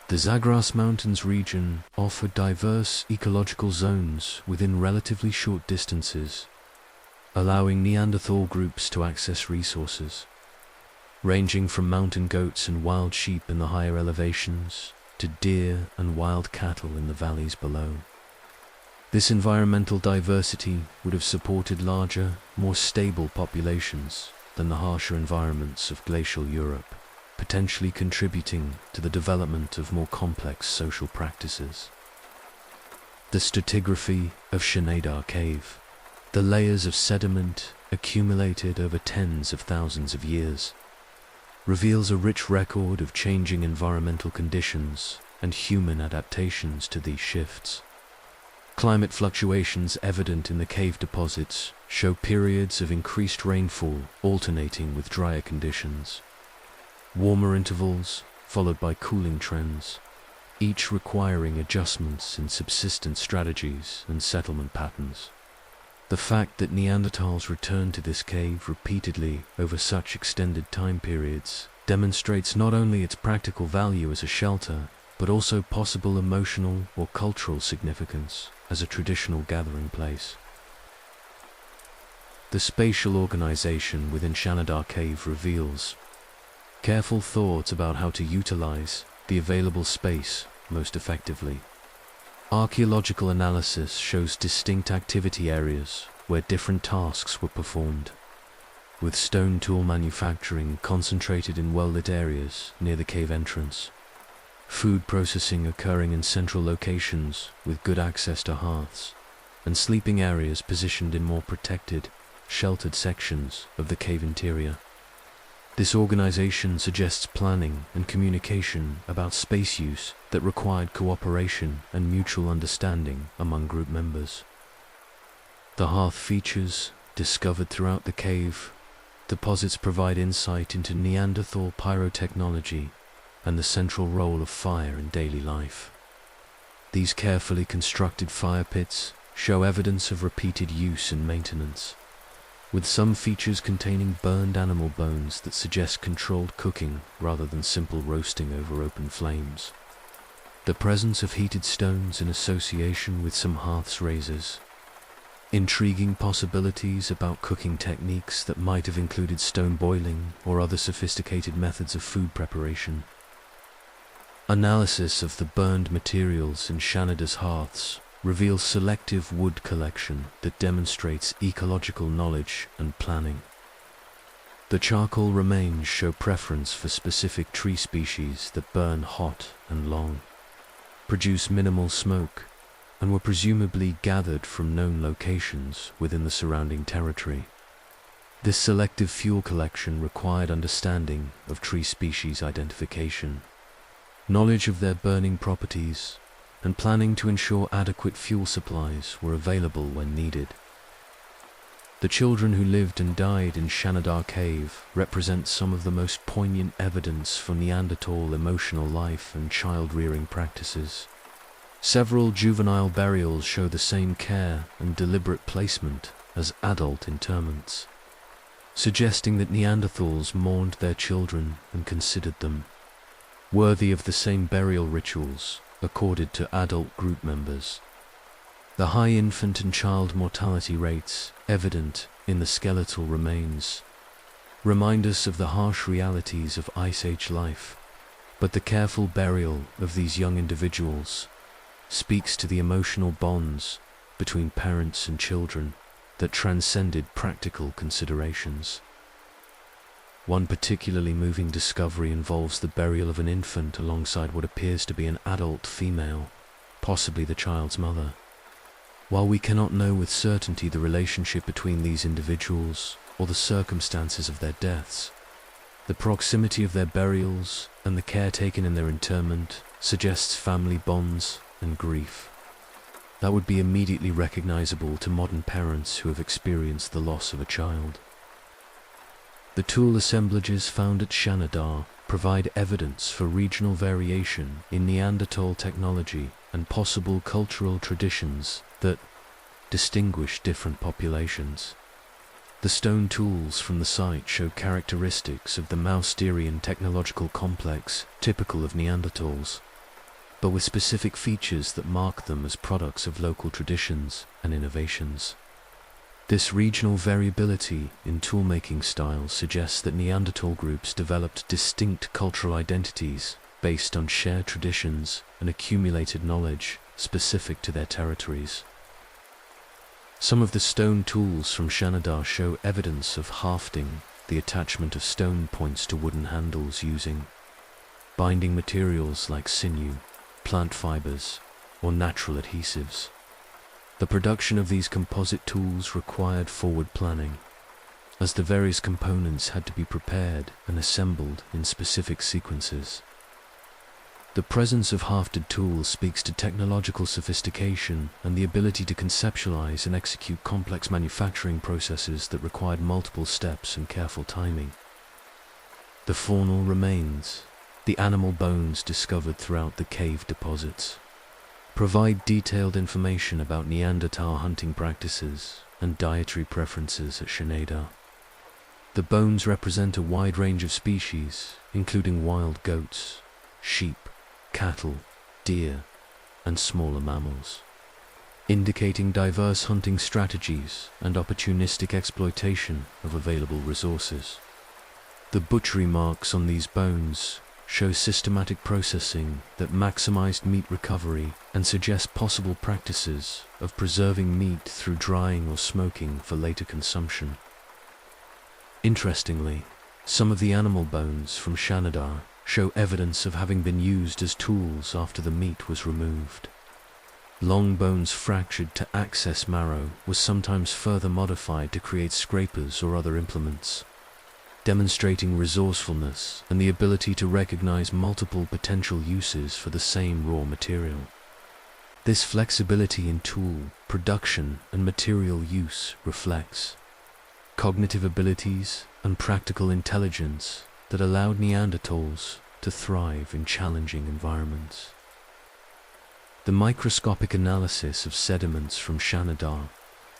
The Zagros Mountains region offered diverse ecological zones within relatively short distances, allowing Neanderthal groups to access resources, ranging from mountain goats and wild sheep in the higher elevations to deer and wild cattle in the valleys below. This environmental diversity would have supported larger, more stable populations than the harsher environments of glacial Europe, potentially contributing to the development of more complex social practices. The stratigraphy of Shanidar Cave, the layers of sediment accumulated over tens of thousands of years, reveals a rich record of changing environmental conditions and human adaptations to these shifts. Climate fluctuations evident in the cave deposits show periods of increased rainfall alternating with drier conditions. Warmer intervals, followed by cooling trends, each requiring adjustments in subsistence strategies and settlement patterns. The fact that Neanderthals returned to this cave repeatedly over such extended time periods demonstrates not only its practical value as a shelter, but also possible emotional or cultural significance as a traditional gathering place. The spatial organization within Shanidar Cave reveals careful thoughts about how to utilize the available space most effectively. Archaeological analysis shows distinct activity areas where different tasks were performed, with stone tool manufacturing concentrated in well-lit areas near the cave entrance, food processing occurring in central locations with good access to hearths, and sleeping areas positioned in more protected, sheltered sections of the cave interior. This organization suggests planning and communication about space use that required cooperation and mutual understanding among group members. The hearth features, discovered throughout the cave, deposits provide insight into Neanderthal pyrotechnology and the central role of fire in daily life. These carefully constructed fire pits show evidence of repeated use and maintenance, with some features containing burned animal bones that suggest controlled cooking rather than simple roasting over open flames. The presence of heated stones in association with some hearths raises intriguing possibilities about cooking techniques that might have included stone boiling or other sophisticated methods of food preparation. Analysis of the burned materials in Shanidar's hearths reveals selective wood collection that demonstrates ecological knowledge and planning. The charcoal remains show preference for specific tree species that burn hot and long, produce minimal smoke, and were presumably gathered from known locations within the surrounding territory. This selective fuel collection required understanding of tree species identification, knowledge of their burning properties, and planning to ensure adequate fuel supplies were available when needed. The children who lived and died in Shanidar Cave represent some of the most poignant evidence for Neanderthal emotional life and child-rearing practices. Several juvenile burials show the same care and deliberate placement as adult interments, suggesting that Neanderthals mourned their children and considered them worthy of the same burial rituals accorded to adult group members. The high infant and child mortality rates, evident in the skeletal remains, remind us of the harsh realities of Ice Age life, but the careful burial of these young individuals speaks to the emotional bonds between parents and children that transcended practical considerations. One particularly moving discovery involves the burial of an infant alongside what appears to be an adult female, possibly the child's mother. While we cannot know with certainty the relationship between these individuals or the circumstances of their deaths, the proximity of their burials and the care taken in their interment suggests family bonds and grief that would be immediately recognizable to modern parents who have experienced the loss of a child. The tool assemblages found at Shanidar provide evidence for regional variation in Neanderthal technology and possible cultural traditions that distinguish different populations. The stone tools from the site show characteristics of the Mousterian technological complex typical of Neanderthals, but with specific features that mark them as products of local traditions and innovations. This regional variability in toolmaking styles suggests that Neanderthal groups developed distinct cultural identities based on shared traditions and accumulated knowledge specific to their territories. Some of the stone tools from Shanidar show evidence of hafting, the attachment of stone points to wooden handles using binding materials like sinew, plant fibers, or natural adhesives. The production of these composite tools required forward planning, as the various components had to be prepared and assembled in specific sequences. The presence of hafted tools speaks to technological sophistication and the ability to conceptualize and execute complex manufacturing processes that required multiple steps and careful timing. The faunal remains, the animal bones discovered throughout the cave deposits, provide detailed information about Neanderthal hunting practices and dietary preferences at Sheneda. The bones represent a wide range of species, including wild goats, sheep, cattle, deer, and smaller mammals, indicating diverse hunting strategies and opportunistic exploitation of available resources. The butchery marks on these bones show systematic processing that maximized meat recovery and suggest possible practices of preserving meat through drying or smoking for later consumption. Interestingly, some of the animal bones from Sheneda show evidence of having been used as tools after the meat was removed. Long bones fractured to access marrow was sometimes further modified to create scrapers or other implements, demonstrating resourcefulness and the ability to recognize multiple potential uses for the same raw material. This flexibility in tool, production, and material use reflects cognitive abilities and practical intelligence that allowed Neanderthals to thrive in challenging environments. The microscopic analysis of sediments from Sheneda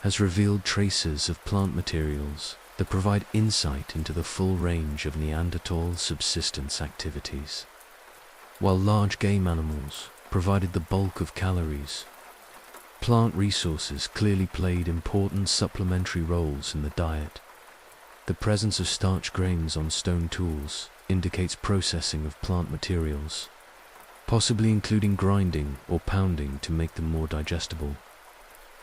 has revealed traces of plant materials that provide insight into the full range of Neanderthal subsistence activities. While large game animals provided the bulk of calories, plant resources clearly played important supplementary roles in the diet. The presence of starch grains on stone tools indicates processing of plant materials, possibly including grinding or pounding to make them more digestible.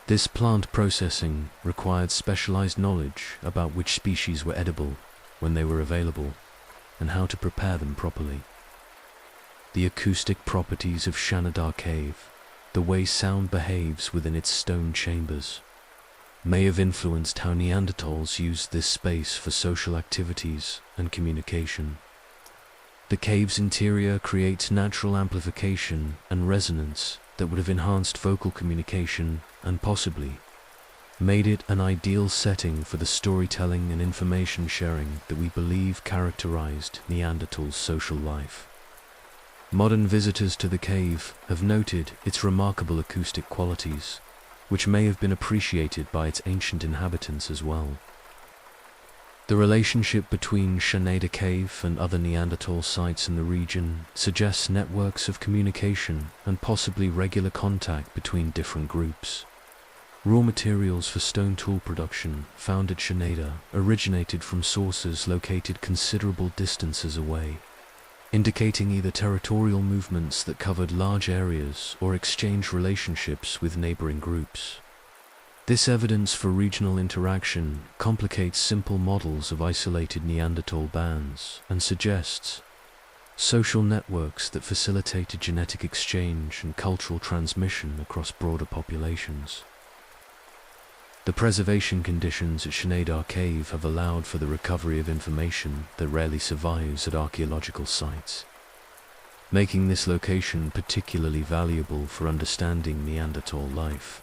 This plant processing required specialized knowledge about which species were edible when they were available and how to prepare them properly. The acoustic properties of Sheneda Cave, the way sound behaves within its stone chambers, may have influenced how Neanderthals used this space for social activities and communication. The cave's interior creates natural amplification and resonance that would have enhanced vocal communication and possibly made it an ideal setting for the storytelling and information sharing that we believe characterized Neanderthals' social life. Modern visitors to the cave have noted its remarkable acoustic qualities, which may have been appreciated by its ancient inhabitants as well. The relationship between Sheneda Cave and other Neanderthal sites in the region suggests networks of communication and possibly regular contact between different groups. Raw materials for stone tool production found at Sheneda originated from sources located considerable distances away, indicating either territorial movements that covered large areas or exchange relationships with neighboring groups. This evidence for regional interaction complicates simple models of isolated Neanderthal bands and suggests social networks that facilitated genetic exchange and cultural transmission across broader populations. The preservation conditions at Sheneda Cave have allowed for the recovery of information that rarely survives at archaeological sites, making this location particularly valuable for understanding Neanderthal life.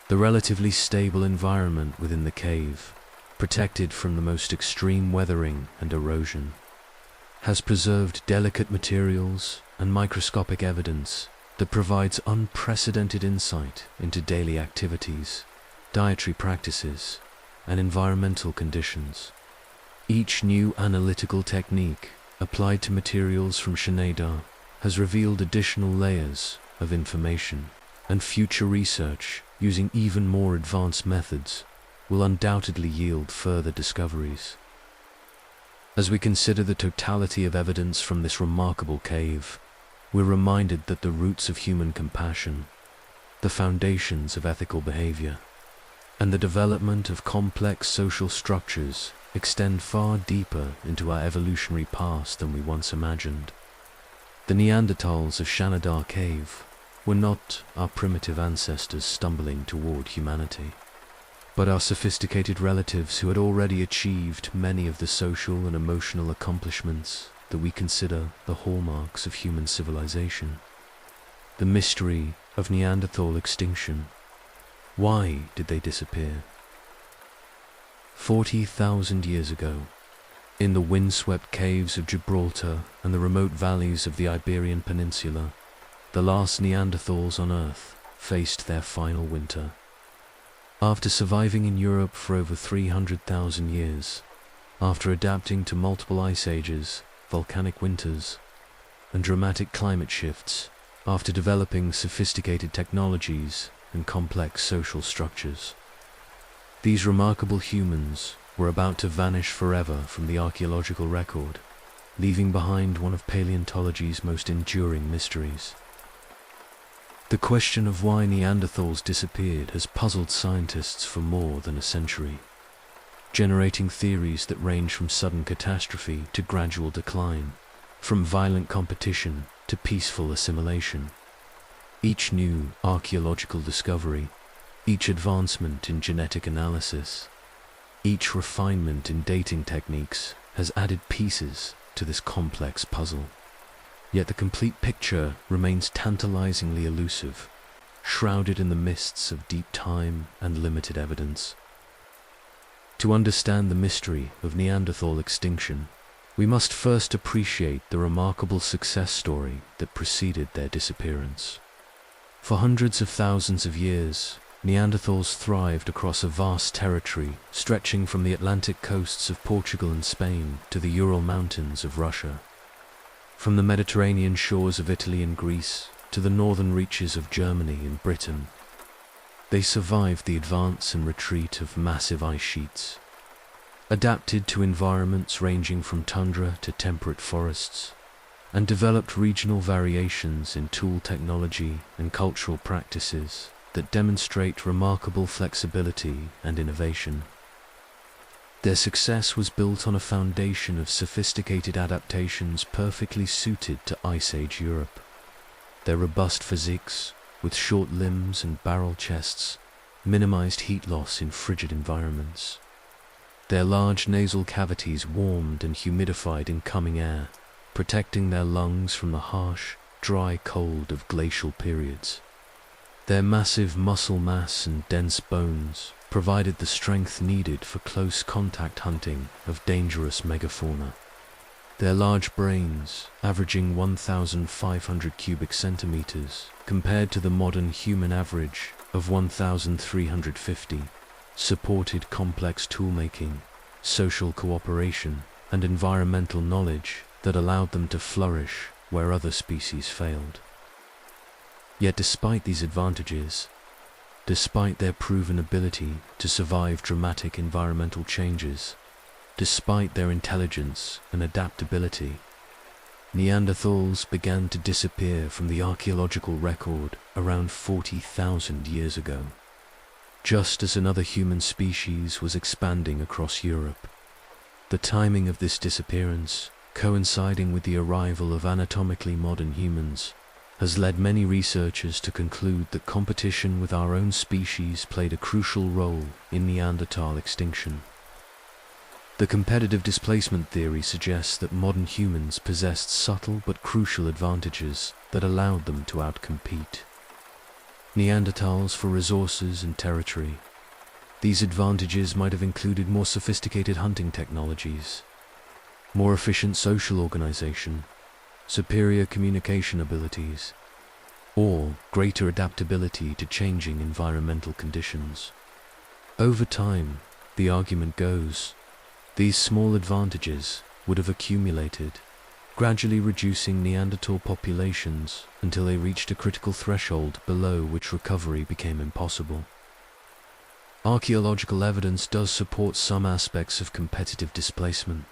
The relatively stable environment within the cave, protected from the most extreme weathering and erosion, has preserved delicate materials and microscopic evidence that provides unprecedented insight into daily activities, dietary practices, and environmental conditions. Each new analytical technique applied to materials from Sheneda has revealed additional layers of information, and future research using even more advanced methods will undoubtedly yield further discoveries. As we consider the totality of evidence from this remarkable cave, we're reminded that the roots of human compassion, the foundations of ethical behavior, and the development of complex social structures extend far deeper into our evolutionary past than we once imagined. The Neanderthals of Sheneda Cave were not our primitive ancestors stumbling toward humanity, but our sophisticated relatives who had already achieved many of the social and emotional accomplishments that we consider the hallmarks of human civilization. The mystery of Neanderthal extinction. Why did they disappear? 40,000 years ago, in the windswept caves of Gibraltar and the remote valleys of the Iberian Peninsula, the last Neanderthals on Earth faced their final winter. After surviving in Europe for over 300,000 years, after adapting to multiple ice ages, volcanic winters, and dramatic climate shifts, after developing sophisticated technologies and complex social structures, these remarkable humans were about to vanish forever from the archaeological record, leaving behind one of paleontology's most enduring mysteries. The question of why Neanderthals disappeared has puzzled scientists for more than a century, generating theories that range from sudden catastrophe to gradual decline, from violent competition to peaceful assimilation. Each new archaeological discovery, each advancement in genetic analysis, each refinement in dating techniques has added pieces to this complex puzzle. Yet the complete picture remains tantalizingly elusive, shrouded in the mists of deep time and limited evidence. To understand the mystery of Neanderthal extinction, we must first appreciate the remarkable success story that preceded their disappearance. For hundreds of thousands of years, Neanderthals thrived across a vast territory stretching from the Atlantic coasts of Portugal and Spain to the Ural Mountains of Russia. From the Mediterranean shores of Italy and Greece to the northern reaches of Germany and Britain, they survived the advance and retreat of massive ice sheets, adapted to environments ranging from tundra to temperate forests, and developed regional variations in tool technology and cultural practices that demonstrate remarkable flexibility and innovation. Their success was built on a foundation of sophisticated adaptations perfectly suited to Ice Age Europe. Their robust physiques, with short limbs and barrel chests, minimized heat loss in frigid environments. Their large nasal cavities warmed and humidified incoming air, protecting their lungs from the harsh, dry cold of glacial periods. Their massive muscle mass and dense bones provided the strength needed for close contact hunting of dangerous megafauna. Their large brains, averaging 1,500 cubic centimeters, compared to the modern human average of 1,350, supported complex toolmaking, social cooperation, and environmental knowledge that allowed them to flourish where other species failed. Yet despite these advantages, despite their proven ability to survive dramatic environmental changes, despite their intelligence and adaptability, Neanderthals began to disappear from the archaeological record around 40,000 years ago, just as another human species was expanding across Europe. The timing of this disappearance, coinciding with the arrival of anatomically modern humans, has led many researchers to conclude that competition with our own species played a crucial role in Neanderthal extinction. The competitive displacement theory suggests that modern humans possessed subtle but crucial advantages that allowed them to outcompete Neanderthals for resources and territory. These advantages might have included more sophisticated hunting technologies, more efficient social organization, superior communication abilities, or greater adaptability to changing environmental conditions. Over time, the argument goes, these small advantages would have accumulated, gradually reducing Neanderthal populations until they reached a critical threshold below which recovery became impossible. Archaeological evidence does support some aspects of competitive displacement.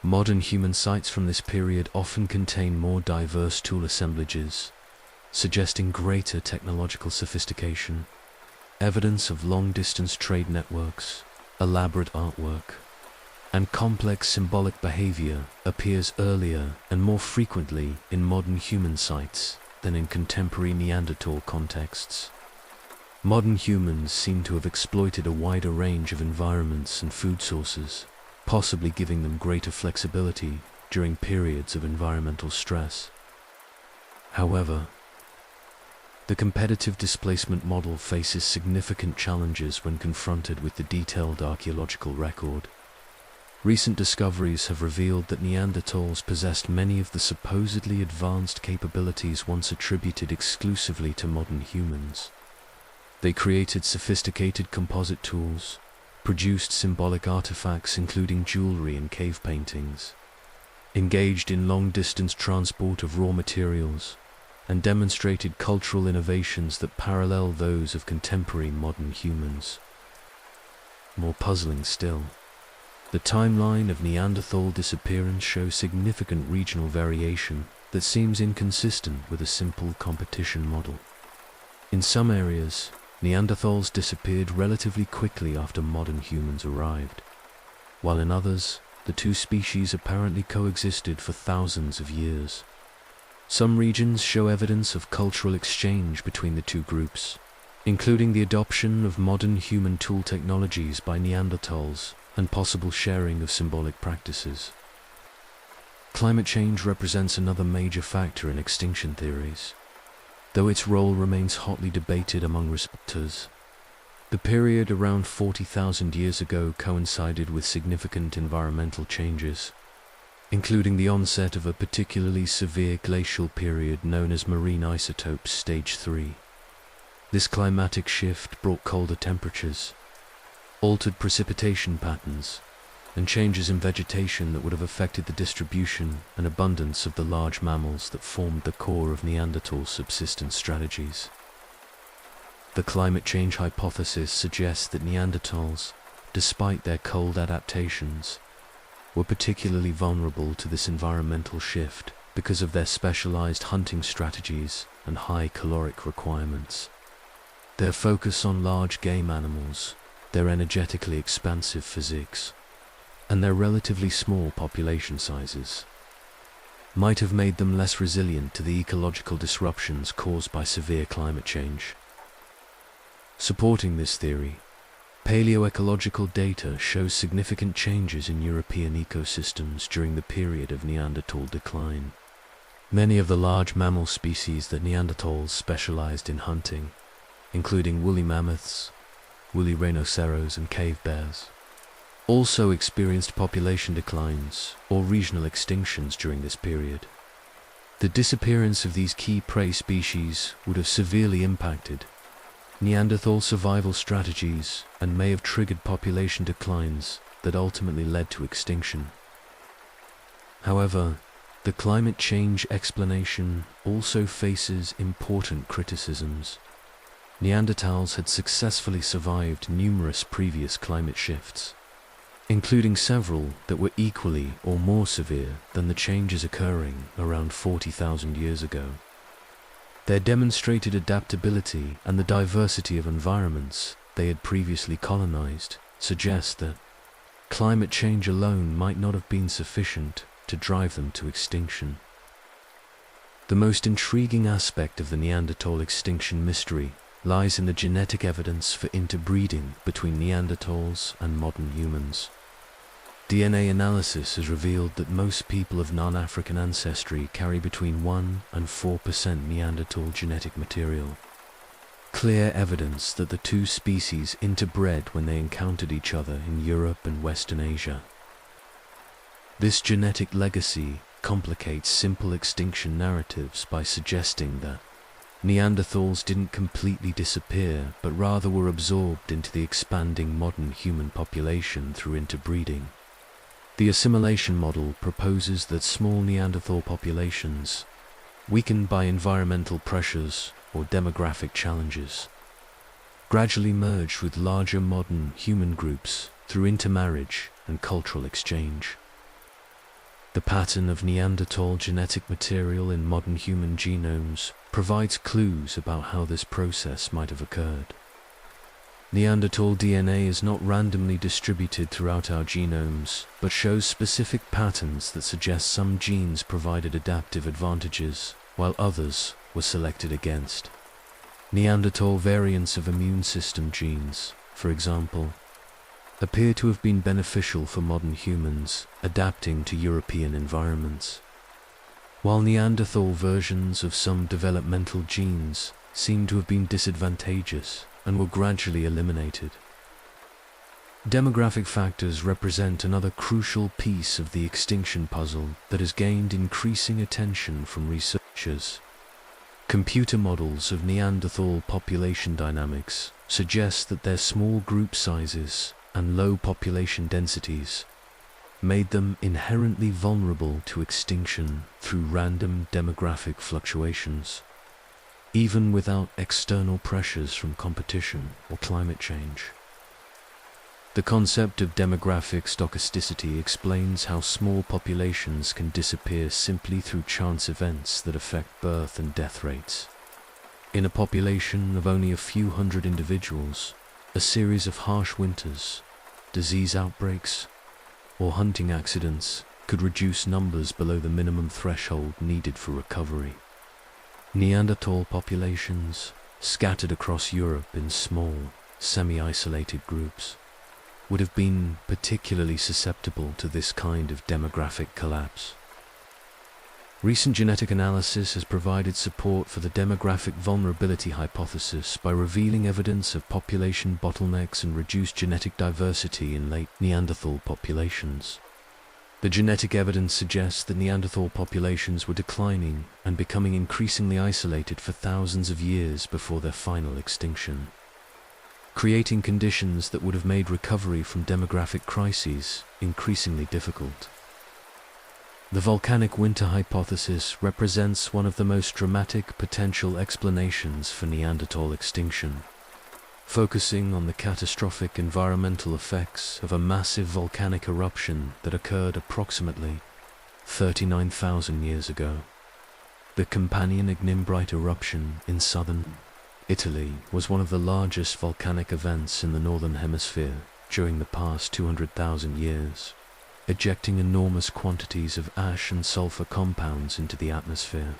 Modern human sites from this period often contain more diverse tool assemblages, suggesting greater technological sophistication. Evidence of long-distance trade networks, elaborate artwork, and complex symbolic behavior appears earlier and more frequently in modern human sites than in contemporary Neanderthal contexts. Modern humans seem to have exploited a wider range of environments and food sources, possibly giving them greater flexibility during periods of environmental stress. However, the competitive displacement model faces significant challenges when confronted with the detailed archaeological record. Recent discoveries have revealed that Neanderthals possessed many of the supposedly advanced capabilities once attributed exclusively to modern humans. They created sophisticated composite tools, produced symbolic artifacts including jewelry and cave paintings, engaged in long-distance transport of raw materials, and demonstrated cultural innovations that parallel those of contemporary modern humans. More puzzling still, the timeline of Neanderthal disappearance shows significant regional variation that seems inconsistent with a simple competition model. In some areas, Neanderthals disappeared relatively quickly after modern humans arrived, while in others, the two species apparently coexisted for thousands of years. Some regions show evidence of cultural exchange between the two groups, including the adoption of modern human tool technologies by Neanderthals and possible sharing of symbolic practices. Climate change represents another major factor in extinction theories, though its role remains hotly debated among researchers. The period around 40,000 years ago coincided with significant environmental changes, including the onset of a particularly severe glacial period known as marine isotopes stage 3. This climatic shift brought colder temperatures, altered precipitation patterns, and changes in vegetation that would have affected the distribution and abundance of the large mammals that formed the core of Neanderthal subsistence strategies. The climate change hypothesis suggests that Neanderthals, despite their cold adaptations, were particularly vulnerable to this environmental shift because of their specialized hunting strategies and high caloric requirements. Their focus on large game animals, their energetically expansive physiques, and their relatively small population sizes might have made them less resilient to the ecological disruptions caused by severe climate change. Supporting this theory, paleoecological data shows significant changes in European ecosystems during the period of Neanderthal decline. Many of the large mammal species that Neanderthals specialized in hunting, including woolly mammoths, woolly rhinoceros, and cave bears, also experienced population declines or regional extinctions during this period. The disappearance of these key prey species would have severely impacted Neanderthal survival strategies and may have triggered population declines that ultimately led to extinction. However, the climate change explanation also faces important criticisms. Neanderthals had successfully survived numerous previous climate shifts, including several that were equally or more severe than the changes occurring around 40,000 years ago. Their demonstrated adaptability and the diversity of environments they had previously colonized suggest that climate change alone might not have been sufficient to drive them to extinction. The most intriguing aspect of the Neanderthal extinction mystery lies in the genetic evidence for interbreeding between Neanderthals and modern humans. DNA analysis has revealed that most people of non-African ancestry carry between 1 and 4% Neanderthal genetic material. Clear evidence that the two species interbred when they encountered each other in Europe and Western Asia. This genetic legacy complicates simple extinction narratives by suggesting that Neanderthals didn't completely disappear, but rather were absorbed into the expanding modern human population through interbreeding. The assimilation model proposes that small Neanderthal populations, weakened by environmental pressures or demographic challenges, gradually merged with larger modern human groups through intermarriage and cultural exchange. The pattern of Neanderthal genetic material in modern human genomes provides clues about how this process might have occurred. Neanderthal DNA is not randomly distributed throughout our genomes, but shows specific patterns that suggest some genes provided adaptive advantages, while others were selected against. Neanderthal variants of immune system genes, for example, appear to have been beneficial for modern humans adapting to European environments, while Neanderthal versions of some developmental genes seem to have been disadvantageous and were gradually eliminated. Demographic factors represent another crucial piece of the extinction puzzle that has gained increasing attention from researchers. Computer models of Neanderthal population dynamics suggest that their small group sizes and low population densities made them inherently vulnerable to extinction through random demographic fluctuations, even without external pressures from competition or climate change. The concept of demographic stochasticity explains how small populations can disappear simply through chance events that affect birth and death rates. In a population of only a few hundred individuals, a series of harsh winters, disease outbreaks, or hunting accidents could reduce numbers below the minimum threshold needed for recovery. Neanderthal populations, scattered across Europe in small, semi-isolated groups, would have been particularly susceptible to this kind of demographic collapse. Recent genetic analysis has provided support for the demographic vulnerability hypothesis by revealing evidence of population bottlenecks and reduced genetic diversity in late Neanderthal populations. The genetic evidence suggests that Neanderthal populations were declining and becoming increasingly isolated for thousands of years before their final extinction, creating conditions that would have made recovery from demographic crises increasingly difficult. The volcanic winter hypothesis represents one of the most dramatic potential explanations for Neanderthal extinction, focusing on the catastrophic environmental effects of a massive volcanic eruption that occurred approximately 39,000 years ago. The companion ignimbrite eruption in southern Italy was one of the largest volcanic events in the northern hemisphere during the past 200,000 years, ejecting enormous quantities of ash and sulfur compounds into the atmosphere.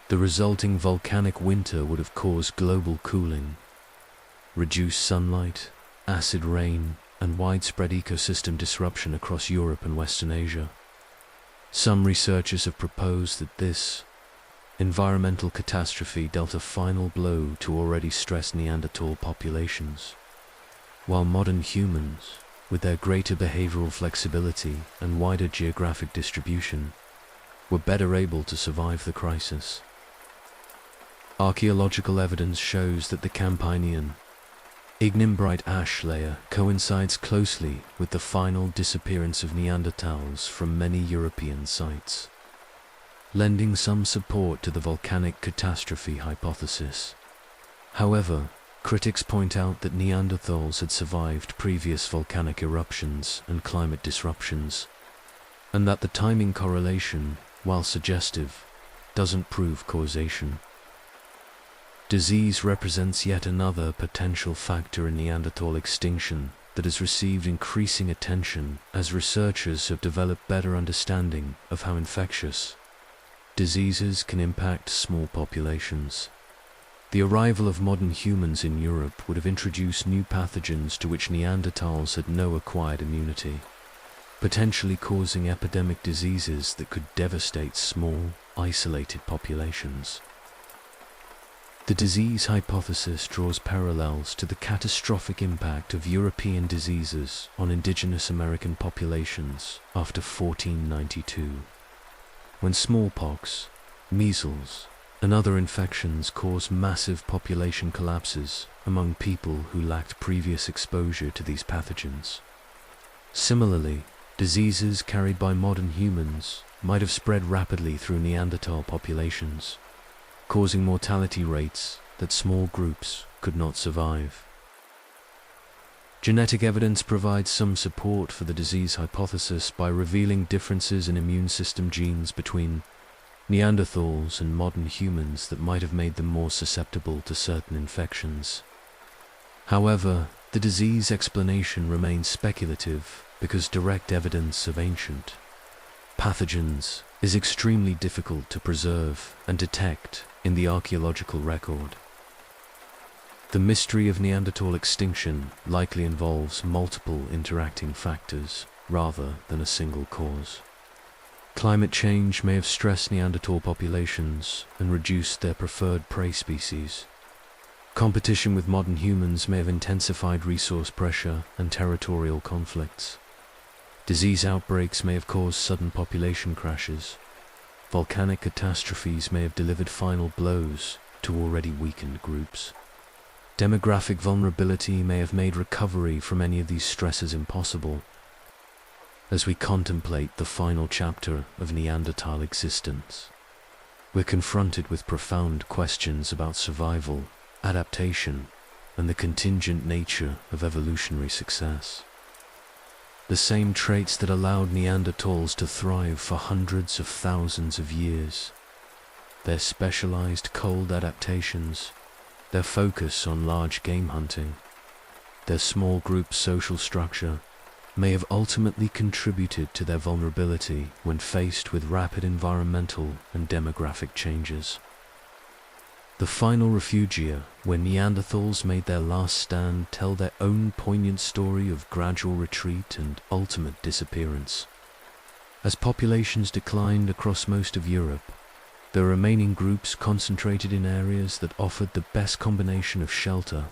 The resulting volcanic winter would have caused global cooling, reduced sunlight, acid rain, and widespread ecosystem disruption across Europe and Western Asia. Some researchers have proposed that this environmental catastrophe dealt a final blow to already stressed Neanderthal populations, while modern humans, with their greater behavioral flexibility and wider geographic distribution, were better able to survive the crisis. Archaeological evidence shows that the Campanian ignimbrite ash layer coincides closely with the final disappearance of Neanderthals from many European sites, lending some support to the volcanic catastrophe hypothesis. However, critics point out that Neanderthals had survived previous volcanic eruptions and climate disruptions, and that the timing correlation, while suggestive, doesn't prove causation. Disease represents yet another potential factor in Neanderthal extinction that has received increasing attention as researchers have developed better understanding of how infectious diseases can impact small populations. The arrival of modern humans in Europe would have introduced new pathogens to which Neanderthals had no acquired immunity, potentially causing epidemic diseases that could devastate small, isolated populations. The disease hypothesis draws parallels to the catastrophic impact of European diseases on indigenous American populations after 1492, when smallpox, measles, and other infections caused massive population collapses among people who lacked previous exposure to these pathogens. Similarly, diseases carried by modern humans might have spread rapidly through Neanderthal populations, causing mortality rates that small groups could not survive. Genetic evidence provides some support for the disease hypothesis by revealing differences in immune system genes between Neanderthals and modern humans that might have made them more susceptible to certain infections. However, the disease explanation remains speculative because direct evidence of ancient pathogens is extremely difficult to preserve and detect in the archaeological record. The mystery of Neanderthal extinction likely involves multiple interacting factors rather than a single cause. Climate change may have stressed Neanderthal populations and reduced their preferred prey species. Competition with modern humans may have intensified resource pressure and territorial conflicts. Disease outbreaks may have caused sudden population crashes. Volcanic catastrophes may have delivered final blows to already weakened groups. Demographic vulnerability may have made recovery from any of these stresses impossible. As we contemplate the final chapter of Neanderthal existence, we're confronted with profound questions about survival, adaptation, and the contingent nature of evolutionary success. The same traits that allowed Neanderthals to thrive for hundreds of thousands of years, their specialized cold adaptations, their focus on large game hunting, their small group social structure, may have ultimately contributed to their vulnerability when faced with rapid environmental and demographic changes. The final refugia, where Neanderthals made their last stand, tell their own poignant story of gradual retreat and ultimate disappearance. As populations declined across most of Europe, the remaining groups concentrated in areas that offered the best combination of shelter,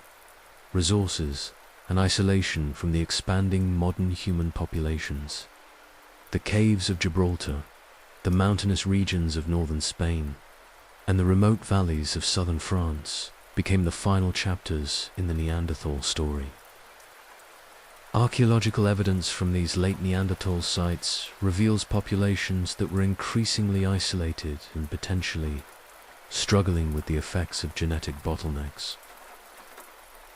resources, and isolation from the expanding modern human populations. The caves of Gibraltar, the mountainous regions of northern Spain, and the remote valleys of southern France became the final chapters in the Neanderthal story. Archaeological evidence from these late Neanderthal sites reveals populations that were increasingly isolated and potentially struggling with the effects of genetic bottlenecks.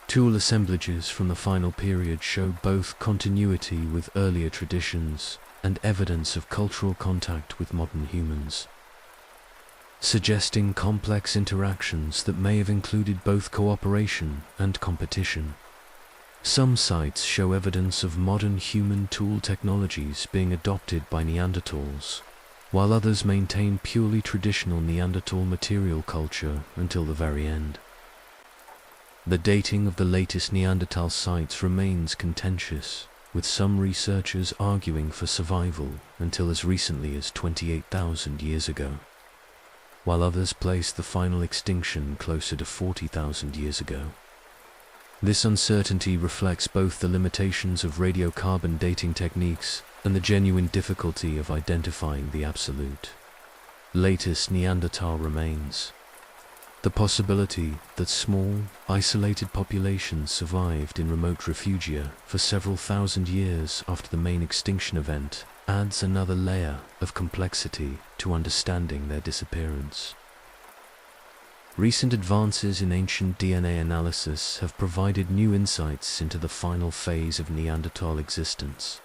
Tool assemblages from the final period show both continuity with earlier traditions and evidence of cultural contact with modern humans, suggesting complex interactions that may have included both cooperation and competition. Some sites show evidence of modern human tool technologies being adopted by Neanderthals, while others maintain purely traditional Neanderthal material culture until the very end. The dating of the latest Neanderthal sites remains contentious, with some researchers arguing for survival until as recently as 28,000 years ago, while others place the final extinction closer to 40,000 years ago. This uncertainty reflects both the limitations of radiocarbon dating techniques and the genuine difficulty of identifying the absolute latest Neanderthal remains. The possibility that small, isolated populations survived in remote refugia for several thousand years after the main extinction event adds another layer of complexity to understanding their disappearance. Recent advances in ancient DNA analysis have provided new insights into the final phase of Neanderthal existence.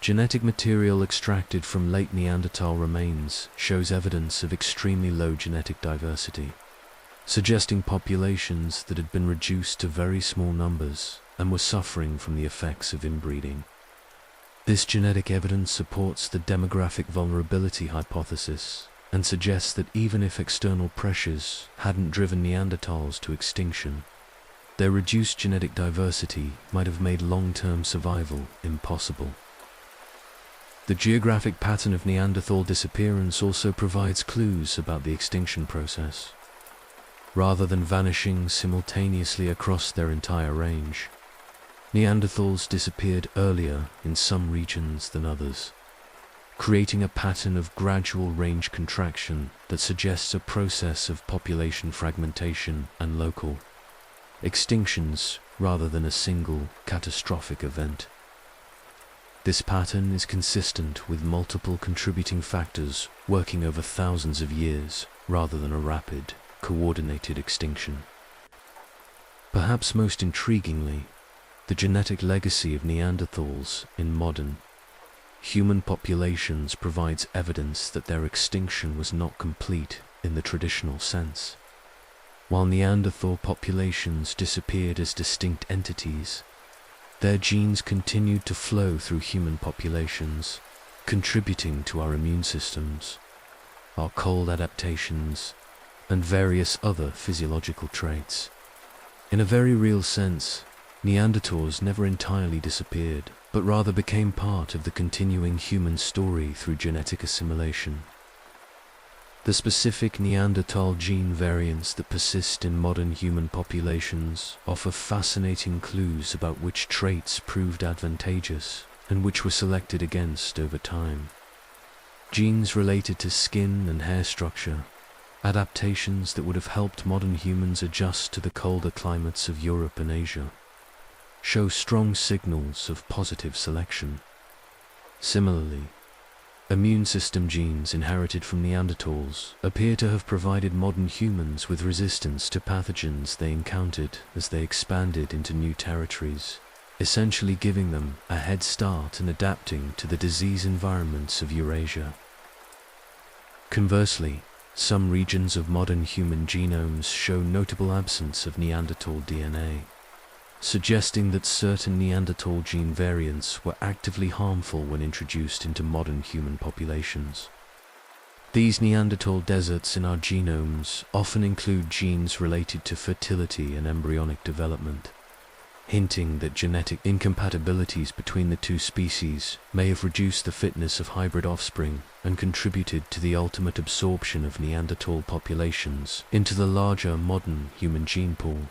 Genetic material extracted from late Neanderthal remains shows evidence of extremely low genetic diversity, suggesting populations that had been reduced to very small numbers and were suffering from the effects of inbreeding. This genetic evidence supports the demographic vulnerability hypothesis and suggests that even if external pressures hadn't driven Neanderthals to extinction, their reduced genetic diversity might have made long-term survival impossible. The geographic pattern of Neanderthal disappearance also provides clues about the extinction process. Rather than vanishing simultaneously across their entire range, Neanderthals disappeared earlier in some regions than others, creating a pattern of gradual range contraction that suggests a process of population fragmentation and local extinctions rather than a single catastrophic event. This pattern is consistent with multiple contributing factors working over thousands of years rather than a rapid, coordinated extinction. Perhaps most intriguingly, the genetic legacy of Neanderthals in modern human populations provides evidence that their extinction was not complete in the traditional sense. While Neanderthal populations disappeared as distinct entities, their genes continued to flow through human populations, contributing to our immune systems, our cold adaptations, and various other physiological traits. In a very real sense, Neanderthals never entirely disappeared, but rather became part of the continuing human story through genetic assimilation. The specific Neanderthal gene variants that persist in modern human populations offer fascinating clues about which traits proved advantageous and which were selected against over time. Genes related to skin and hair structure, adaptations that would have helped modern humans adjust to the colder climates of Europe and Asia, show strong signals of positive selection. Similarly, immune system genes inherited from Neanderthals appear to have provided modern humans with resistance to pathogens they encountered as they expanded into new territories, essentially giving them a head start in adapting to the disease environments of Eurasia. Conversely, some regions of modern human genomes show notable absence of Neanderthal DNA, suggesting that certain Neanderthal gene variants were actively harmful when introduced into modern human populations. These Neanderthal deserts in our genomes often include genes related to fertility and embryonic development, hinting that genetic incompatibilities between the two species may have reduced the fitness of hybrid offspring and contributed to the ultimate absorption of Neanderthal populations into the larger modern human gene pool.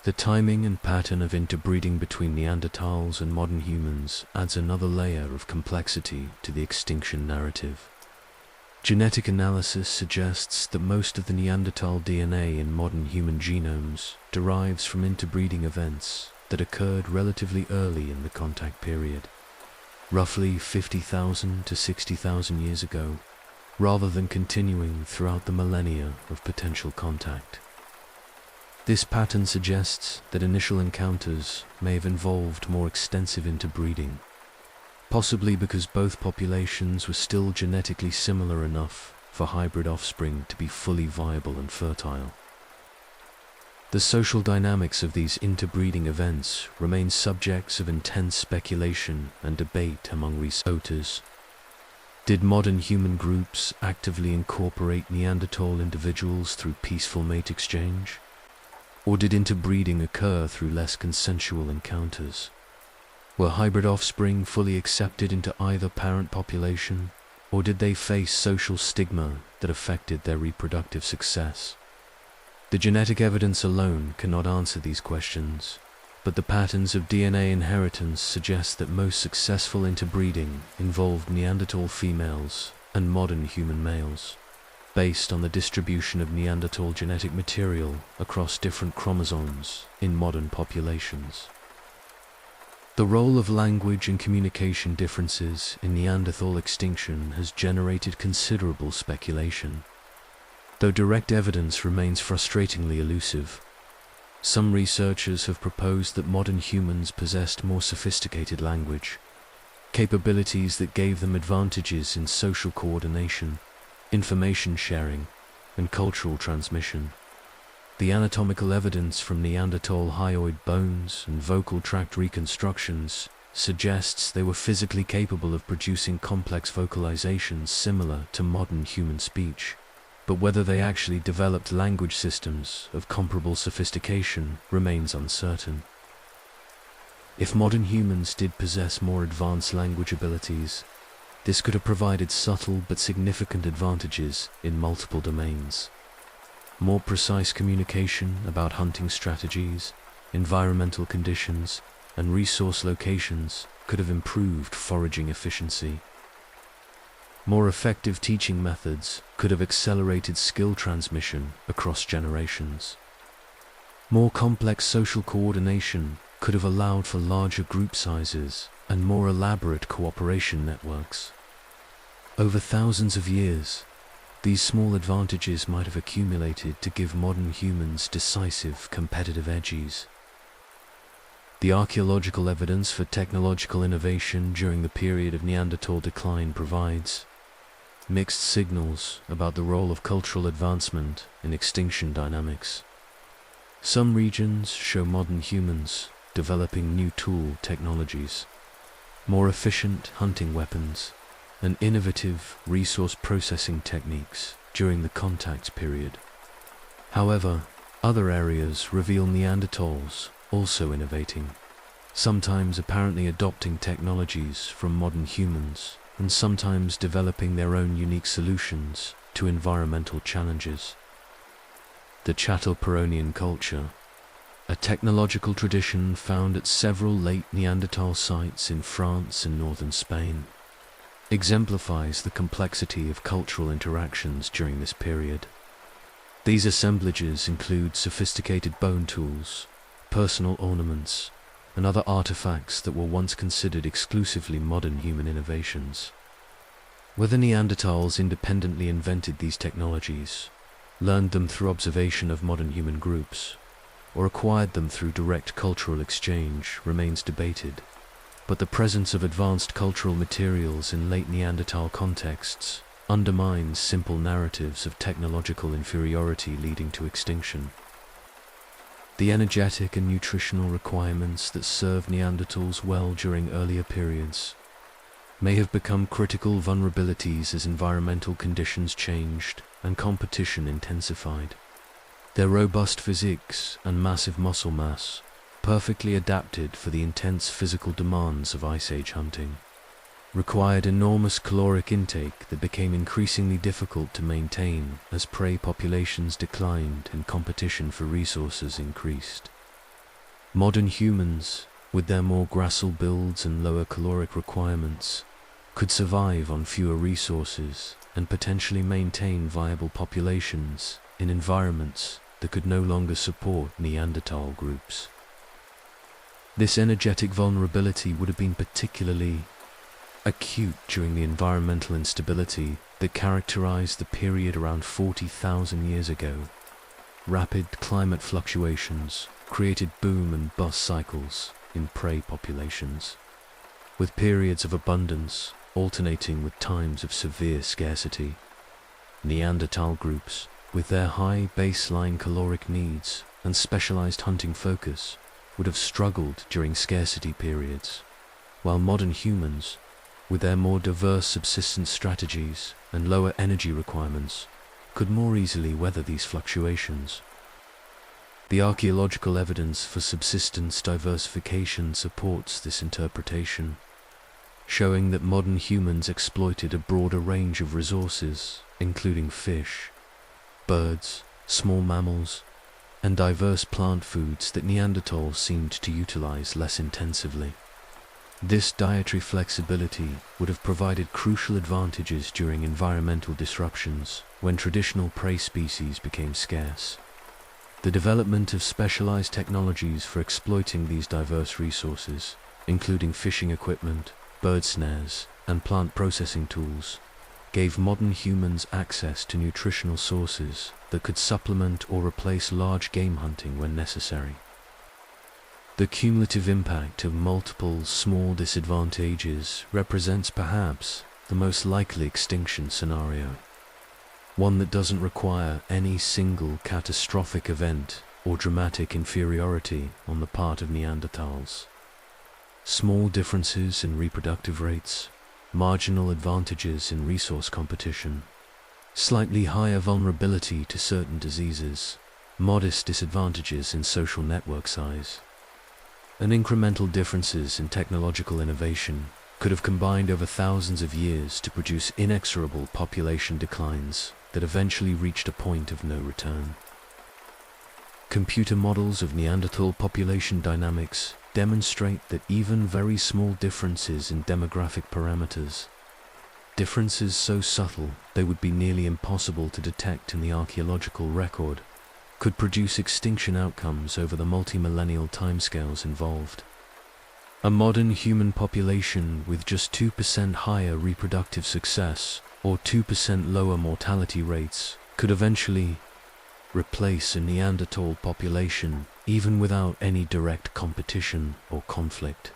The timing and pattern of interbreeding between Neanderthals and modern humans adds another layer of complexity to the extinction narrative. Genetic analysis suggests that most of the Neanderthal DNA in modern human genomes derives from interbreeding events that occurred relatively early in the contact period, roughly 50,000 to 60,000 years ago, rather than continuing throughout the millennia of potential contact. This pattern suggests that initial encounters may have involved more extensive interbreeding, possibly because both populations were still genetically similar enough for hybrid offspring to be fully viable and fertile. The social dynamics of these interbreeding events remain subjects of intense speculation and debate among researchers. Did modern human groups actively incorporate Neanderthal individuals through peaceful mate exchange? Or did interbreeding occur through less consensual encounters? Were hybrid offspring fully accepted into either parent population, or did they face social stigma that affected their reproductive success? The genetic evidence alone cannot answer these questions, but the patterns of DNA inheritance suggest that most successful interbreeding involved Neanderthal females and modern human males, based on the distribution of Neanderthal genetic material across different chromosomes in modern populations. The role of language and communication differences in Neanderthal extinction has generated considerable speculation. Though direct evidence remains frustratingly elusive, some researchers have proposed that modern humans possessed more sophisticated language, capabilities that gave them advantages in social coordination, information sharing, and cultural transmission. The anatomical evidence from Neanderthal hyoid bones and vocal tract reconstructions suggests they were physically capable of producing complex vocalizations similar to modern human speech, but whether they actually developed language systems of comparable sophistication remains uncertain. If modern humans did possess more advanced language abilities, this could have provided subtle but significant advantages in multiple domains. More precise communication about hunting strategies, environmental conditions, and resource locations could have improved foraging efficiency. More effective teaching methods could have accelerated skill transmission across generations. More complex social coordination could have allowed for larger group sizes and more elaborate cooperation networks. Over thousands of years, these small advantages might have accumulated to give modern humans decisive competitive edges. The archaeological evidence for technological innovation during the period of Neanderthal decline provides mixed signals about the role of cultural advancement in extinction dynamics. Some regions show modern humans developing new tool technologies, more efficient hunting weapons, and innovative resource processing techniques during the contact period. However, Other areas reveal Neanderthals also innovating, sometimes apparently adopting technologies from modern humans, and sometimes developing their own unique solutions to environmental challenges. The Chattelperonian culture, a technological tradition found at several late Neanderthal sites in France and northern Spain, exemplifies the complexity of cultural interactions during this period. These assemblages include sophisticated bone tools, personal ornaments, and other artifacts that were once considered exclusively modern human innovations. Whether Neanderthals independently invented these technologies, learned them through observation of modern human groups, or acquired them through direct cultural exchange remains debated, but the presence of advanced cultural materials in late Neanderthal contexts undermines simple narratives of technological inferiority leading to extinction. The energetic and nutritional requirements that served Neanderthals well during earlier periods may have become critical vulnerabilities as environmental conditions changed and competition intensified. Their robust physiques and massive muscle mass perfectly adapted for the intense physical demands of Ice Age hunting, required enormous caloric intake that became increasingly difficult to maintain as prey populations declined and competition for resources increased. Modern humans, with their more gracile builds and lower caloric requirements, could survive on fewer resources and potentially maintain viable populations in environments that could no longer support Neanderthal groups. This energetic vulnerability would have been particularly acute during the environmental instability that characterized the period around 40,000 years ago. Rapid climate fluctuations created boom and bust cycles in prey populations, with periods of abundance alternating with times of severe scarcity. Neanderthal groups, with their high baseline caloric needs and specialized hunting focus, would have struggled during scarcity periods, while modern humans, with their more diverse subsistence strategies and lower energy requirements, could more easily weather these fluctuations. The archaeological evidence for subsistence diversification supports this interpretation, showing that modern humans exploited a broader range of resources, including fish, birds, small mammals, and diverse plant foods that Neanderthals seemed to utilize less intensively. This dietary flexibility would have provided crucial advantages during environmental disruptions when traditional prey species became scarce. The development of specialized technologies for exploiting these diverse resources, including fishing equipment, bird snares, and plant processing tools, gave modern humans access to nutritional sources that could supplement or replace large game hunting when necessary. The cumulative impact of multiple small disadvantages represents perhaps the most likely extinction scenario, one that doesn't require any single catastrophic event or dramatic inferiority on the part of Neanderthals. Small differences in reproductive rates, marginal advantages in resource competition, slightly higher vulnerability to certain diseases, modest disadvantages in social network size, and incremental differences in technological innovation could have combined over thousands of years to produce inexorable population declines that eventually reached a point of no return. Computer models of Neanderthal population dynamics demonstrate that even very small differences in demographic parameters, differences so subtle they would be nearly impossible to detect in the archaeological record, could produce extinction outcomes over the multi-millennial timescales involved. A modern human population with just 2% higher reproductive success or 2% lower mortality rates could eventually replace a Neanderthal population even without any direct competition or conflict,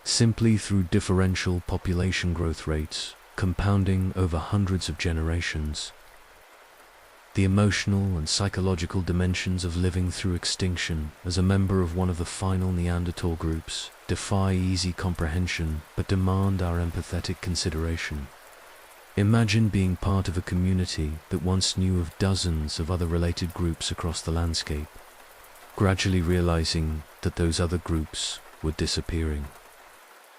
simply through differential population growth rates compounding over hundreds of generations. The emotional and psychological dimensions of living through extinction as a member of one of the final Neanderthal groups defy easy comprehension but demand our empathetic consideration. Imagine being part of a community that once knew of dozens of other related groups across the landscape, gradually realizing that those other groups were disappearing,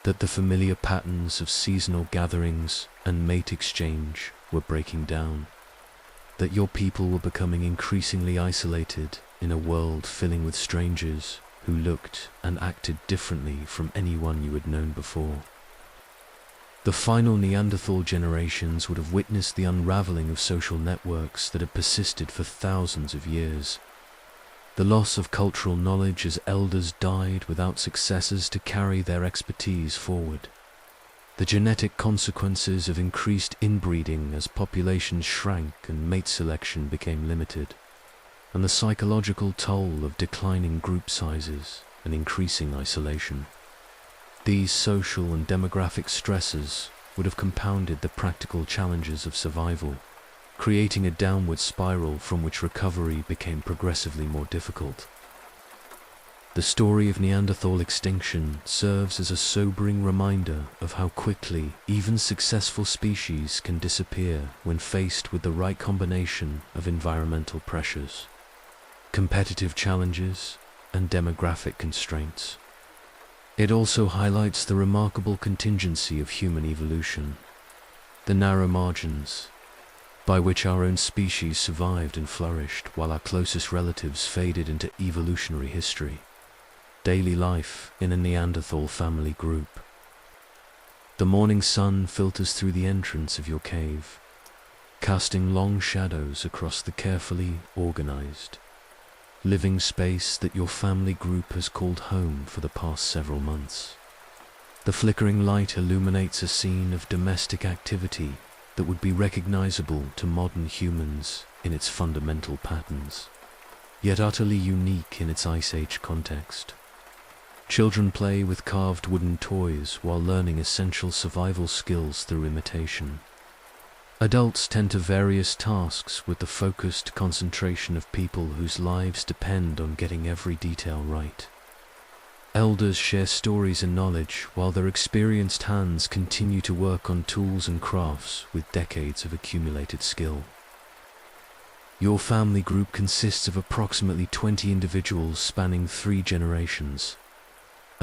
that the familiar patterns of seasonal gatherings and mate exchange were breaking down, that your people were becoming increasingly isolated in a world filling with strangers who looked and acted differently from anyone you had known before. The final Neanderthal generations would have witnessed the unraveling of social networks that had persisted for thousands of years. The loss of cultural knowledge as elders died without successors to carry their expertise forward. The genetic consequences of increased inbreeding as populations shrank and mate selection became limited, and the psychological toll of declining group sizes and increasing isolation. These social and demographic stresses would have compounded the practical challenges of survival, creating a downward spiral from which recovery became progressively more difficult. The story of Neanderthal extinction serves as a sobering reminder of how quickly even successful species can disappear when faced with the right combination of environmental pressures, competitive challenges, and demographic constraints. It also highlights the remarkable contingency of human evolution, the narrow margins by which our own species survived and flourished while our closest relatives faded into evolutionary history. Daily life in a Neanderthal family group. The morning sun filters through the entrance of your cave, casting long shadows across the carefully organized living space that your family group has called home for the past several months. The flickering light illuminates a scene of domestic activity that would be recognizable to modern humans in its fundamental patterns, yet utterly unique in its Ice Age context. Children play with carved wooden toys while learning essential survival skills through imitation. Adults tend to various tasks with the focused concentration of people whose lives depend on getting every detail right. Elders share stories and knowledge while their experienced hands continue to work on tools and crafts with decades of accumulated skill. Your family group consists of approximately 20 individuals spanning 3 generations,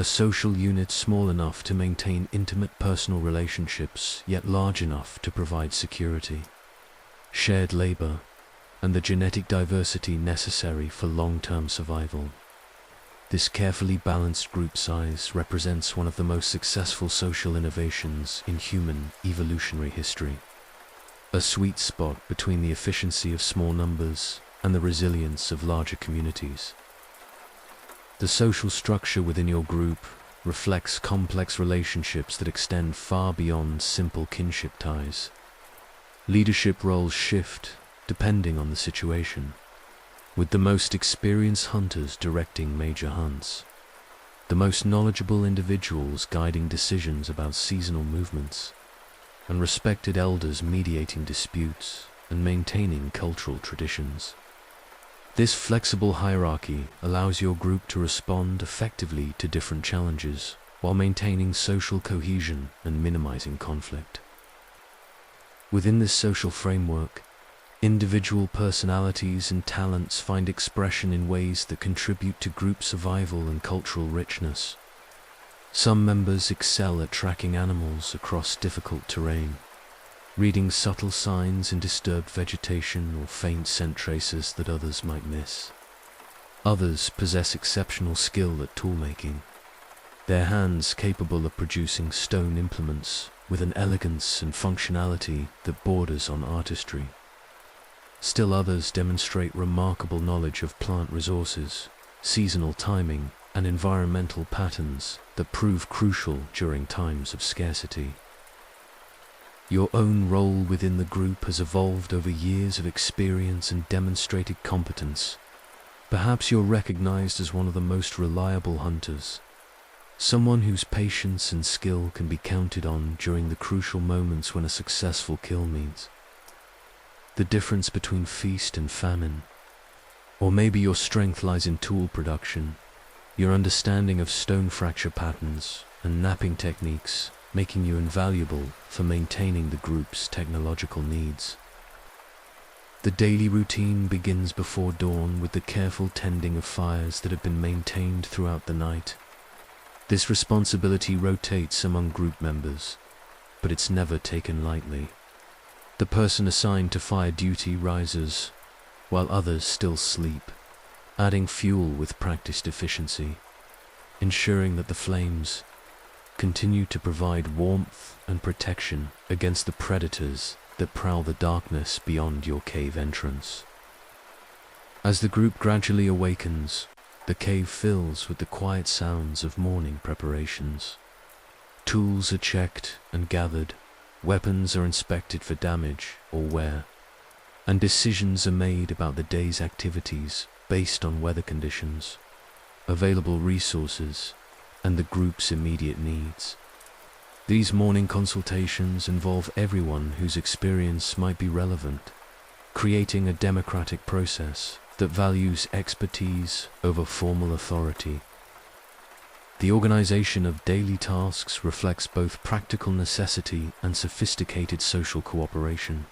a social unit small enough to maintain intimate personal relationships, yet large enough to provide security, shared labor, and the genetic diversity necessary for long-term survival. This carefully balanced group size represents one of the most successful social innovations in human evolutionary history, a sweet spot between the efficiency of small numbers and the resilience of larger communities. The social structure within your group reflects complex relationships that extend far beyond simple kinship ties. Leadership roles shift depending on the situation, with the most experienced hunters directing major hunts, the most knowledgeable individuals guiding decisions about seasonal movements, and respected elders mediating disputes and maintaining cultural traditions. This flexible hierarchy allows your group to respond effectively to different challenges while maintaining social cohesion and minimizing conflict. Within this social framework, individual personalities and talents find expression in ways that contribute to group survival and cultural richness. Some members excel at tracking animals across difficult terrain, reading subtle signs in disturbed vegetation or faint scent traces that others might miss. Others possess exceptional skill at tool-making, their hands capable of producing stone implements with an elegance and functionality that borders on artistry. Still others demonstrate remarkable knowledge of plant resources, seasonal timing, and environmental patterns that prove crucial during times of scarcity. Your own role within the group has evolved over years of experience and demonstrated competence. Perhaps you're recognized as one of the most reliable hunters, someone whose patience and skill can be counted on during the crucial moments when a successful kill means the difference between feast and famine. Or maybe your strength lies in tool production, your understanding of stone fracture patterns and napping techniques making you invaluable for maintaining the group's technological needs. The daily routine begins before dawn with the careful tending of fires that have been maintained throughout the night. This responsibility rotates among group members, but it's never taken lightly. The person assigned to fire duty rises, while others still sleep, adding fuel with practiced efficiency, ensuring that the flames continue to provide warmth and protection against the predators that prowl the darkness beyond your cave entrance. As the group gradually awakens, the cave fills with the quiet sounds of morning preparations. Tools are checked and gathered, weapons are inspected for damage or wear, and decisions are made about the day's activities based on weather conditions, available resources, and the group's immediate needs. These morning consultations involve everyone whose experience might be relevant, creating a democratic process that values expertise over formal authority. The organization of daily tasks reflects both practical necessity and sophisticated social cooperation.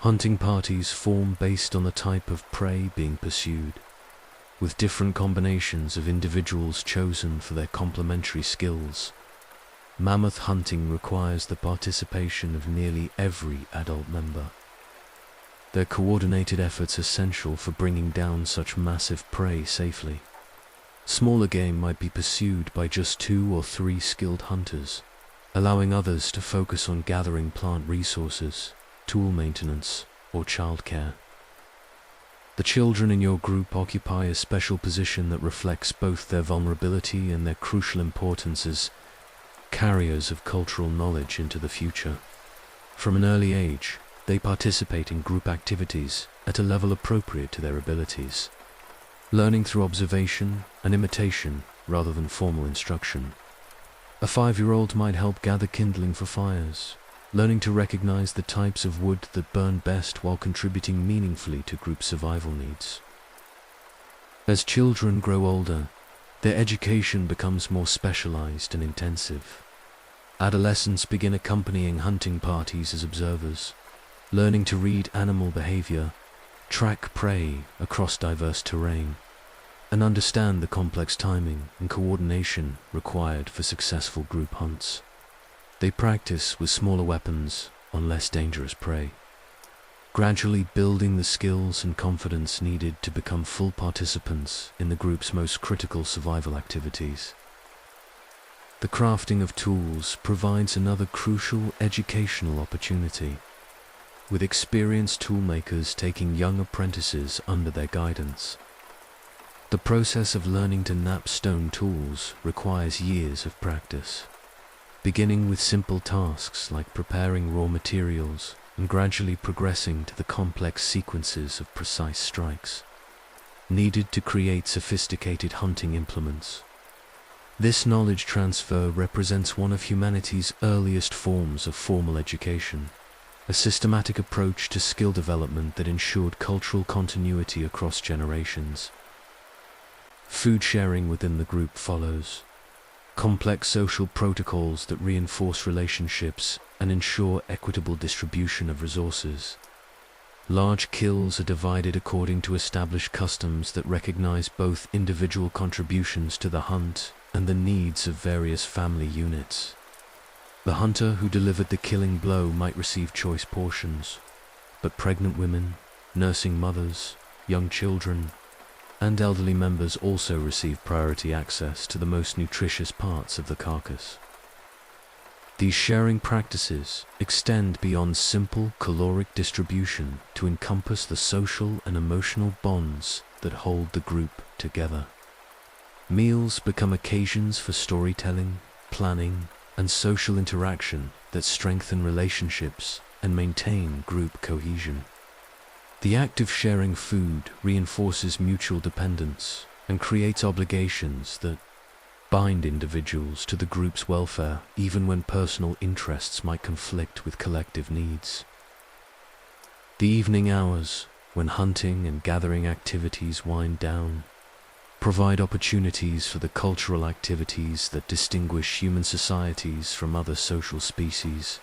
Hunting parties form based on the type of prey being pursued, with different combinations of individuals chosen for their complementary skills. Mammoth hunting requires the participation of nearly every adult member. Their coordinated efforts are essential for bringing down such massive prey safely. Smaller game might be pursued by just 2 or 3 skilled hunters, allowing others to focus on gathering plant resources, tool maintenance, or childcare. The children in your group occupy a special position that reflects both their vulnerability and their crucial importance as carriers of cultural knowledge into the future. From an early age, they participate in group activities at a level appropriate to their abilities, learning through observation and imitation rather than formal instruction. A 5-year-old might help gather kindling for fires, learning to recognize the types of wood that burn best while contributing meaningfully to group survival needs. As children grow older, their education becomes more specialized and intensive. Adolescents begin accompanying hunting parties as observers, learning to read animal behavior, track prey across diverse terrain, and understand the complex timing and coordination required for successful group hunts. They practice with smaller weapons on less dangerous prey, gradually building the skills and confidence needed to become full participants in the group's most critical survival activities. The crafting of tools provides another crucial educational opportunity, with experienced toolmakers taking young apprentices under their guidance. The process of learning to knap stone tools requires years of practice, beginning with simple tasks like preparing raw materials and gradually progressing to the complex sequences of precise strikes needed to create sophisticated hunting implements. This knowledge transfer represents one of humanity's earliest forms of formal education, a systematic approach to skill development that ensured cultural continuity across generations. Food sharing within the group follows, complex social protocols that reinforce relationships and ensure equitable distribution of resources. Large kills are divided according to established customs that recognize both individual contributions to the hunt and the needs of various family units. The hunter who delivered the killing blow might receive choice portions, but pregnant women, nursing mothers, young children, and elderly members also receive priority access to the most nutritious parts of the carcass. These sharing practices extend beyond simple caloric distribution to encompass the social and emotional bonds that hold the group together. Meals become occasions for storytelling, planning, and social interaction that strengthen relationships and maintain group cohesion. The act of sharing food reinforces mutual dependence and creates obligations that bind individuals to the group's welfare even when personal interests might conflict with collective needs. The evening hours, when hunting and gathering activities wind down, provide opportunities for the cultural activities that distinguish human societies from other social species.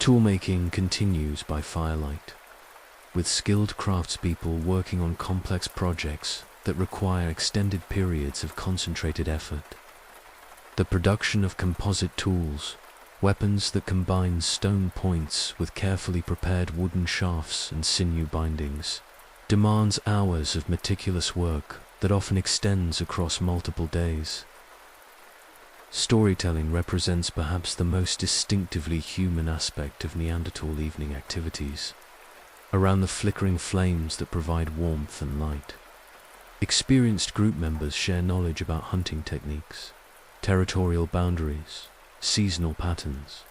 Toolmaking continues by firelight, with skilled craftspeople working on complex projects that require extended periods of concentrated effort. The production of composite tools, weapons that combine stone points with carefully prepared wooden shafts and sinew bindings, demands hours of meticulous work that often extends across multiple days. Storytelling represents perhaps the most distinctively human aspect of Neanderthal evening activities. Around the flickering flames that provide warmth and light, experienced group members share knowledge about hunting techniques, territorial boundaries, seasonal patterns,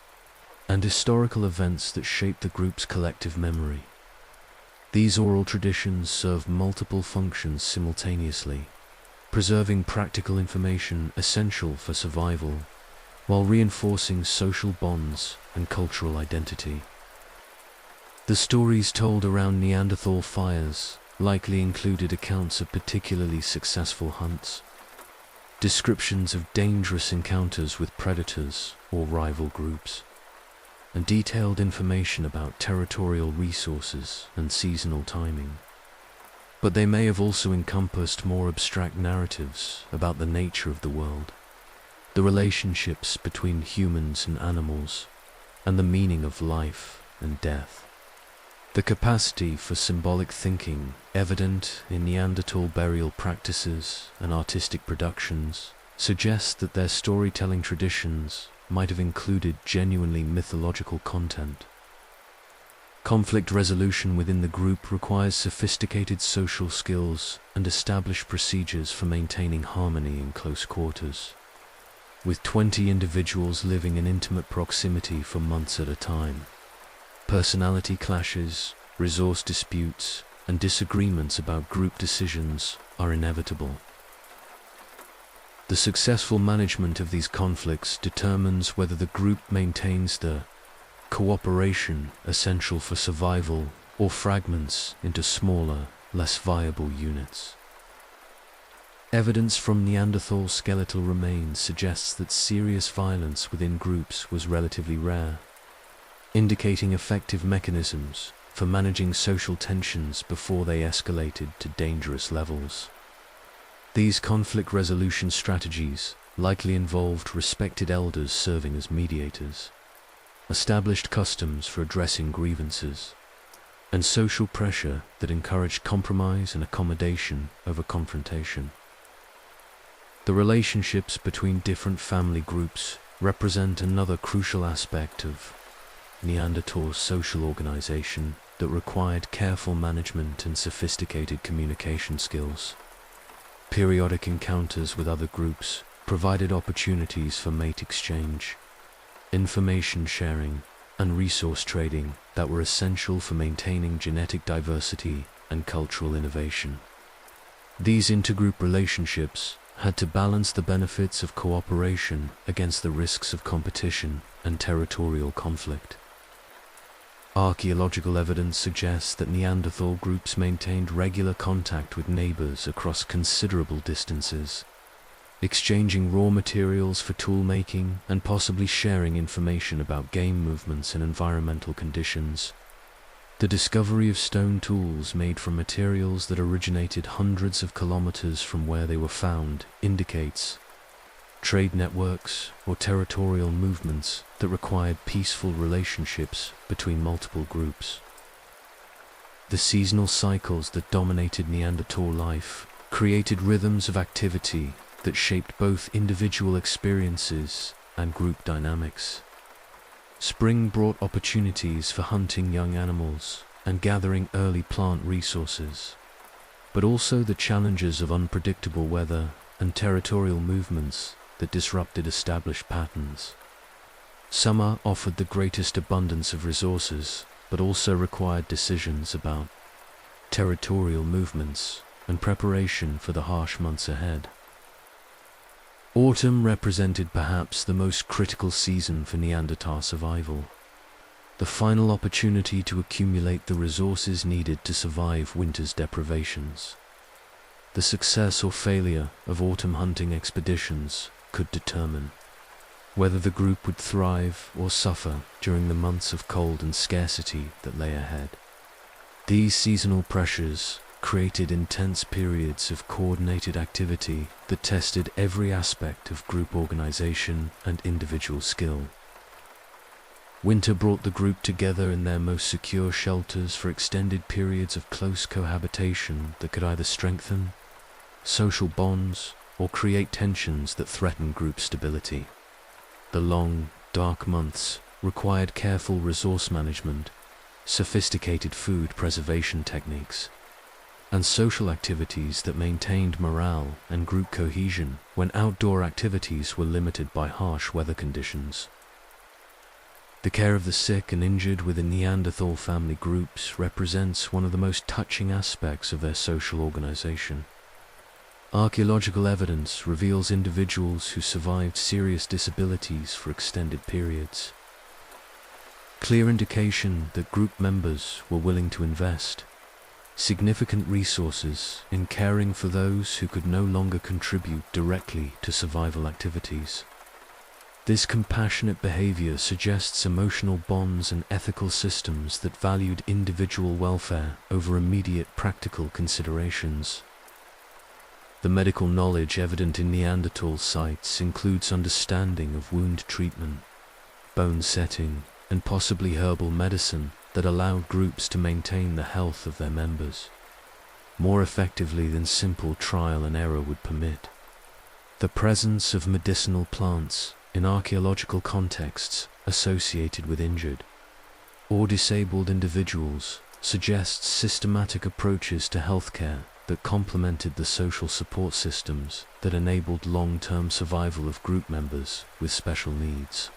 and historical events that shape the group's collective memory. These oral traditions serve multiple functions simultaneously, preserving practical information essential for survival, while reinforcing social bonds and cultural identity. The stories told around Neanderthal fires likely included accounts of particularly successful hunts, descriptions of dangerous encounters with predators or rival groups, and detailed information about territorial resources and seasonal timing. But they may have also encompassed more abstract narratives about the nature of the world, the relationships between humans and animals, and the meaning of life and death. The capacity for symbolic thinking, evident in Neanderthal burial practices and artistic productions, suggests that their storytelling traditions might have included genuinely mythological content. Conflict resolution within the group requires sophisticated social skills and established procedures for maintaining harmony in close quarters. With 20 individuals living in intimate proximity for months at a time, personality clashes, resource disputes, and disagreements about group decisions are inevitable. The successful management of these conflicts determines whether the group maintains the cooperation essential for survival or fragments into smaller, less viable units. Evidence from Neanderthal skeletal remains suggests that serious violence within groups was relatively rare, indicating effective mechanisms for managing social tensions before they escalated to dangerous levels. These conflict resolution strategies likely involved respected elders serving as mediators, established customs for addressing grievances, and social pressure that encouraged compromise and accommodation over confrontation. The relationships between different family groups represent another crucial aspect of Neanderthal social organization that required careful management and sophisticated communication skills. Periodic encounters with other groups provided opportunities for mate exchange, information sharing, and resource trading that were essential for maintaining genetic diversity and cultural innovation. These intergroup relationships had to balance the benefits of cooperation against the risks of competition and territorial conflict. Archaeological evidence suggests that Neanderthal groups maintained regular contact with neighbors across considerable distances, exchanging raw materials for tool making and possibly sharing information about game movements and environmental conditions. The discovery of stone tools made from materials that originated hundreds of kilometers from where they were found indicates trade networks or territorial movements that required peaceful relationships between multiple groups. The seasonal cycles that dominated Neanderthal life created rhythms of activity that shaped both individual experiences and group dynamics. Spring brought opportunities for hunting young animals and gathering early plant resources, but also the challenges of unpredictable weather and territorial movements that disrupted established patterns. Summer offered the greatest abundance of resources, but also required decisions about territorial movements and preparation for the harsh months ahead. Autumn represented perhaps the most critical season for Neanderthal survival, the final opportunity to accumulate the resources needed to survive winter's deprivations. The success or failure of autumn hunting expeditions could determine whether the group would thrive or suffer during the months of cold and scarcity that lay ahead. These seasonal pressures created intense periods of coordinated activity that tested every aspect of group organization and individual skill. Winter brought the group together in their most secure shelters for extended periods of close cohabitation that could either strengthen social bonds or create tensions that threatened group stability. The long, dark months required careful resource management, sophisticated food preservation techniques, and social activities that maintained morale and group cohesion when outdoor activities were limited by harsh weather conditions. The care of the sick and injured within Neanderthal family groups represents one of the most touching aspects of their social organization. Archaeological evidence reveals individuals who survived serious disabilities for extended periods. Clear indication that group members were willing to invest significant resources in caring for those who could no longer contribute directly to survival activities. This compassionate behavior suggests emotional bonds and ethical systems that valued individual welfare over immediate practical considerations. The medical knowledge evident in Neanderthal sites includes understanding of wound treatment, bone setting, and possibly herbal medicine that allowed groups to maintain the health of their members more effectively than simple trial and error would permit. The presence of medicinal plants in archaeological contexts associated with injured or disabled individuals suggests systematic approaches to healthcare that complemented the social support systems that enabled long-term survival of group members with special needs.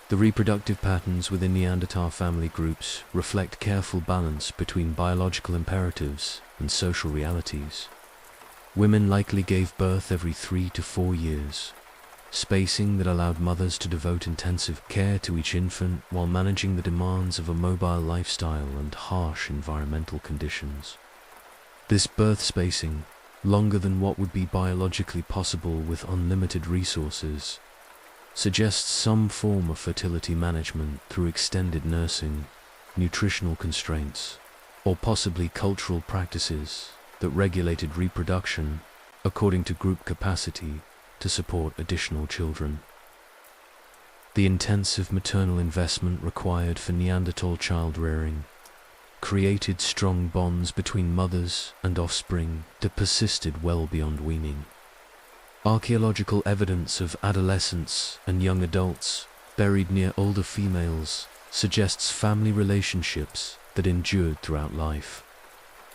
The reproductive patterns within Neanderthal family groups reflect careful balance between biological imperatives and social realities. Women likely gave birth every 3 to 4 years, spacing that allowed mothers to devote intensive care to each infant while managing the demands of a mobile lifestyle and harsh environmental conditions. This birth spacing, longer than what would be biologically possible with unlimited resources, suggests some form of fertility management through extended nursing, nutritional constraints, or possibly cultural practices that regulated reproduction according to group capacity to support additional children. The intensive maternal investment required for Neanderthal child rearing created strong bonds between mothers and offspring that persisted well beyond weaning. Archaeological evidence of adolescents and young adults buried near older females suggests family relationships that endured throughout life,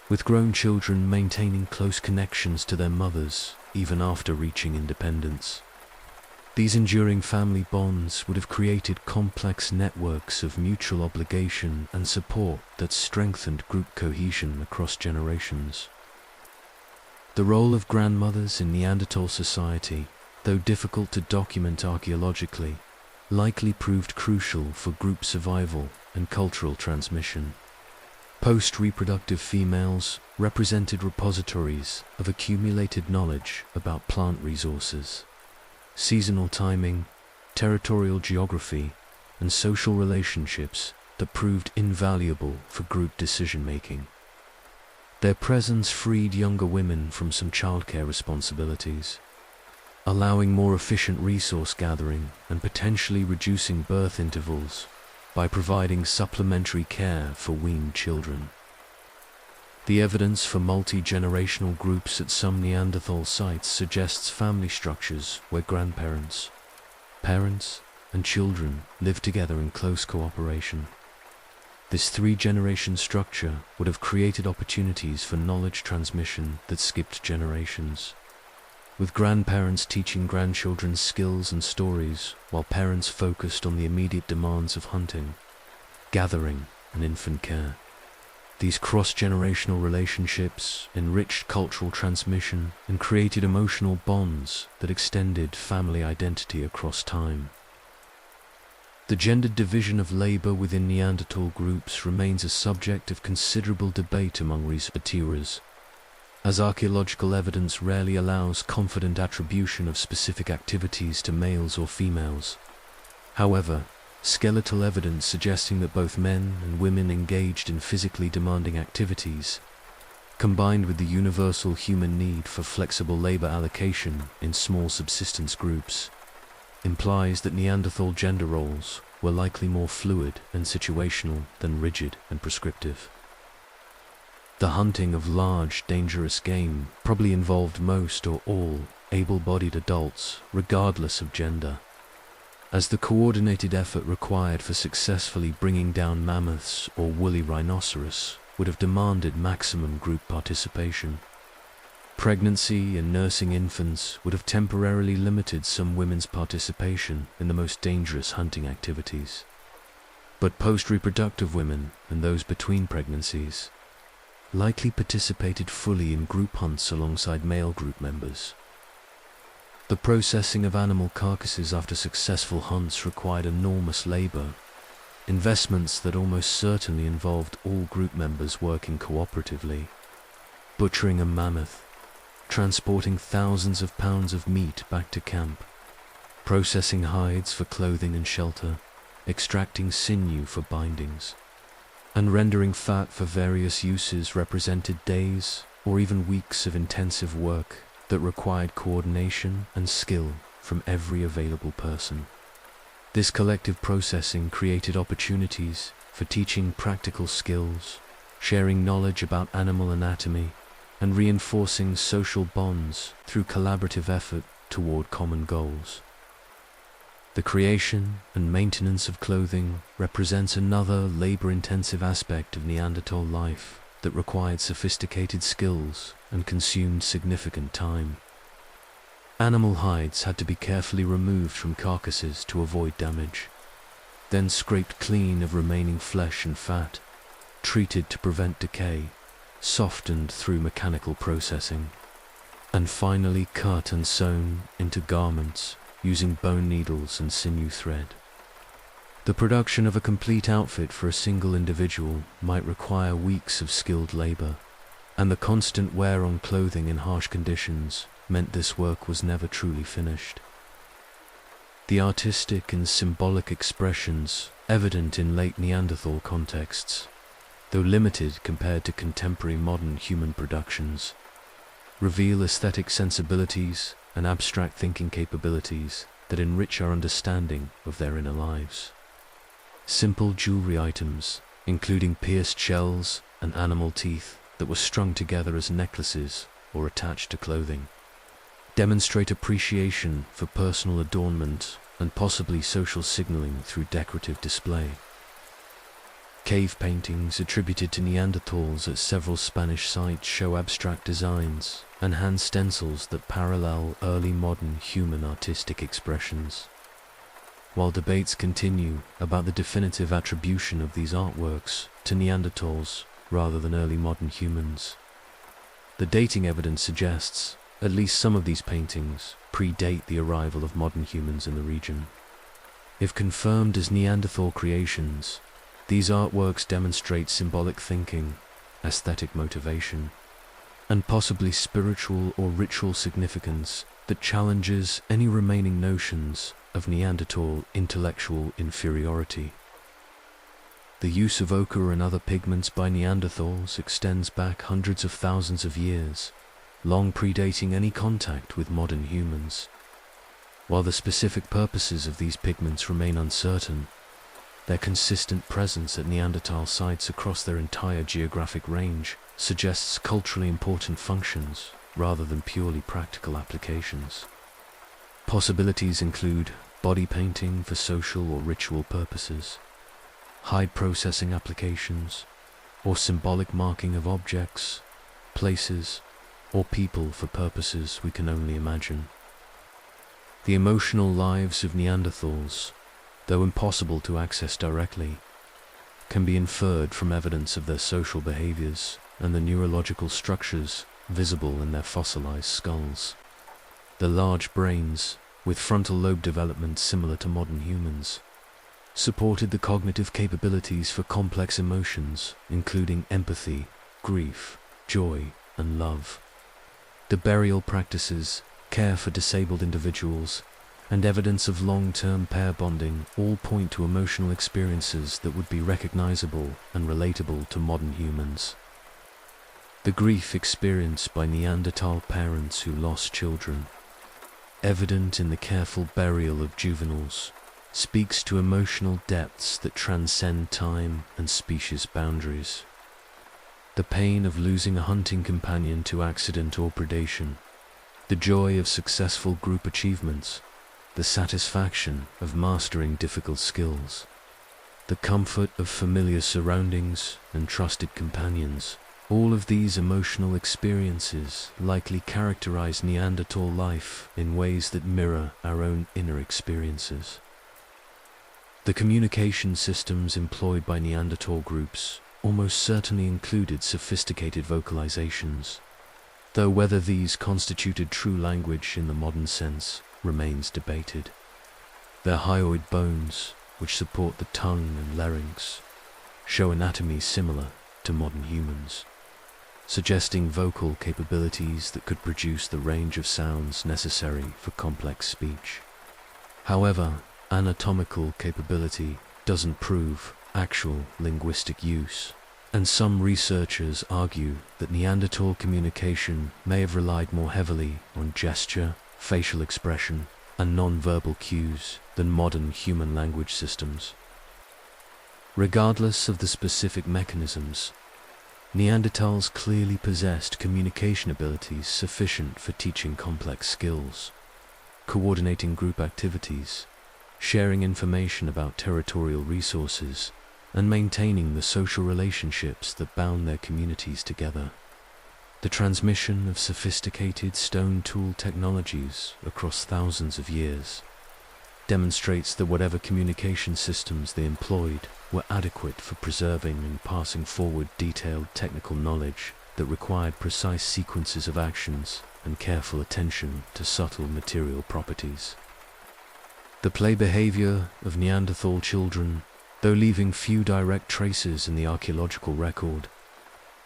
with grown children maintaining close connections to their mothers even after reaching independence. These enduring family bonds would have created complex networks of mutual obligation and support that strengthened group cohesion across generations. The role of grandmothers in Neanderthal society, though difficult to document archaeologically, likely proved crucial for group survival and cultural transmission. Post-reproductive females represented repositories of accumulated knowledge about plant resources, seasonal timing, territorial geography, and social relationships that proved invaluable for group decision-making. Their presence freed younger women from some childcare responsibilities, allowing more efficient resource gathering and potentially reducing birth intervals by providing supplementary care for weaned children. The evidence for multi-generational groups at some Neanderthal sites suggests family structures where grandparents, parents, and children lived together in close cooperation. This 3-generation structure would have created opportunities for knowledge transmission that skipped generations, with grandparents teaching grandchildren skills and stories while parents focused on the immediate demands of hunting, gathering, and infant care. These cross-generational relationships enriched cultural transmission and created emotional bonds that extended family identity across time. The gendered division of labor within Neanderthal groups remains a subject of considerable debate among researchers. as archaeological evidence rarely allows confident attribution of specific activities to males or females. However, skeletal evidence suggesting that both men and women engaged in physically demanding activities, combined with the universal human need for flexible labor allocation in small subsistence groups, implies that Neanderthal gender roles were likely more fluid and situational than rigid and prescriptive. The hunting of large, dangerous game probably involved most or all able-bodied adults, regardless of gender, as the coordinated effort required for successfully bringing down mammoths or woolly rhinoceros would have demanded maximum group participation. Pregnancy and nursing infants would have temporarily limited some women's participation in the most dangerous hunting activities. But post-reproductive women and those between pregnancies likely participated fully in group hunts alongside male group members. The processing of animal carcasses after successful hunts required enormous labor, investments that almost certainly involved all group members working cooperatively. Butchering a mammoth, transporting thousands of pounds of meat back to camp, processing hides for clothing and shelter, extracting sinew for bindings, and rendering fat for various uses represented days or even weeks of intensive work that required coordination and skill from every available person. This collective processing created opportunities for teaching practical skills, sharing knowledge about animal anatomy, and reinforcing social bonds through collaborative effort toward common goals. The creation and maintenance of clothing represents another labor-intensive aspect of Neanderthal life that required sophisticated skills and consumed significant time. Animal hides had to be carefully removed from carcasses to avoid damage, then scraped clean of remaining flesh and fat, treated to prevent decay, softened through mechanical processing, and finally cut and sewn into garments using bone needles and sinew thread. The production of a complete outfit for a single individual might require weeks of skilled labor, and the constant wear on clothing in harsh conditions meant this work was never truly finished. The artistic and symbolic expressions evident in late Neanderthal contexts, though limited compared to contemporary modern human productions, reveal aesthetic sensibilities and abstract thinking capabilities that enrich our understanding of their inner lives. Simple jewelry items, including pierced shells and animal teeth that were strung together as necklaces or attached to clothing, demonstrate appreciation for personal adornment and possibly social signaling through decorative display. Cave paintings attributed to Neanderthals at several Spanish sites show abstract designs and hand stencils that parallel early modern human artistic expressions. While debates continue about the definitive attribution of these artworks to Neanderthals rather than early modern humans, the dating evidence suggests at least some of these paintings predate the arrival of modern humans in the region. If confirmed as Neanderthal creations, these artworks demonstrate symbolic thinking, aesthetic motivation, and possibly spiritual or ritual significance that challenges any remaining notions of Neanderthal intellectual inferiority. The use of ochre and other pigments by Neanderthals extends back hundreds of thousands of years, long predating any contact with modern humans. While the specific purposes of these pigments remain uncertain, their consistent presence at Neanderthal sites across their entire geographic range suggests culturally important functions rather than purely practical applications. Possibilities include body painting for social or ritual purposes, hide processing applications, or symbolic marking of objects, places, or people for purposes we can only imagine. The emotional lives of Neanderthals, though impossible to access directly, can be inferred from evidence of their social behaviors and the neurological structures visible in their fossilized skulls. The large brains, with frontal lobe development similar to modern humans, supported the cognitive capabilities for complex emotions, including empathy, grief, joy, and love. The burial practices, care for disabled individuals, and evidence of long-term pair bonding all point to emotional experiences that would be recognizable and relatable to modern humans. The grief experienced by Neanderthal parents who lost children, evident in the careful burial of juveniles, speaks to emotional depths that transcend time and species boundaries. The pain of losing a hunting companion to accident or predation, the joy of successful group achievements, the satisfaction of mastering difficult skills, the comfort of familiar surroundings and trusted companions. All of these emotional experiences likely characterize Neanderthal life in ways that mirror our own inner experiences. The communication systems employed by Neanderthal groups almost certainly included sophisticated vocalizations, though whether these constituted true language in the modern sense remains debated. Their hyoid bones, which support the tongue and larynx, show anatomy similar to modern humans, suggesting vocal capabilities that could produce the range of sounds necessary for complex speech. However, anatomical capability doesn't prove actual linguistic use, and some researchers argue that Neanderthal communication may have relied more heavily on gesture, facial expression, and non-verbal cues than modern human language systems. Regardless of the specific mechanisms, Neanderthals clearly possessed communication abilities sufficient for teaching complex skills, coordinating group activities, sharing information about territorial resources, and maintaining the social relationships that bound their communities together. The transmission of sophisticated stone tool technologies across thousands of years demonstrates that whatever communication systems they employed were adequate for preserving and passing forward detailed technical knowledge that required precise sequences of actions and careful attention to subtle material properties. The play behavior of Neanderthal children, though leaving few direct traces in the archaeological record,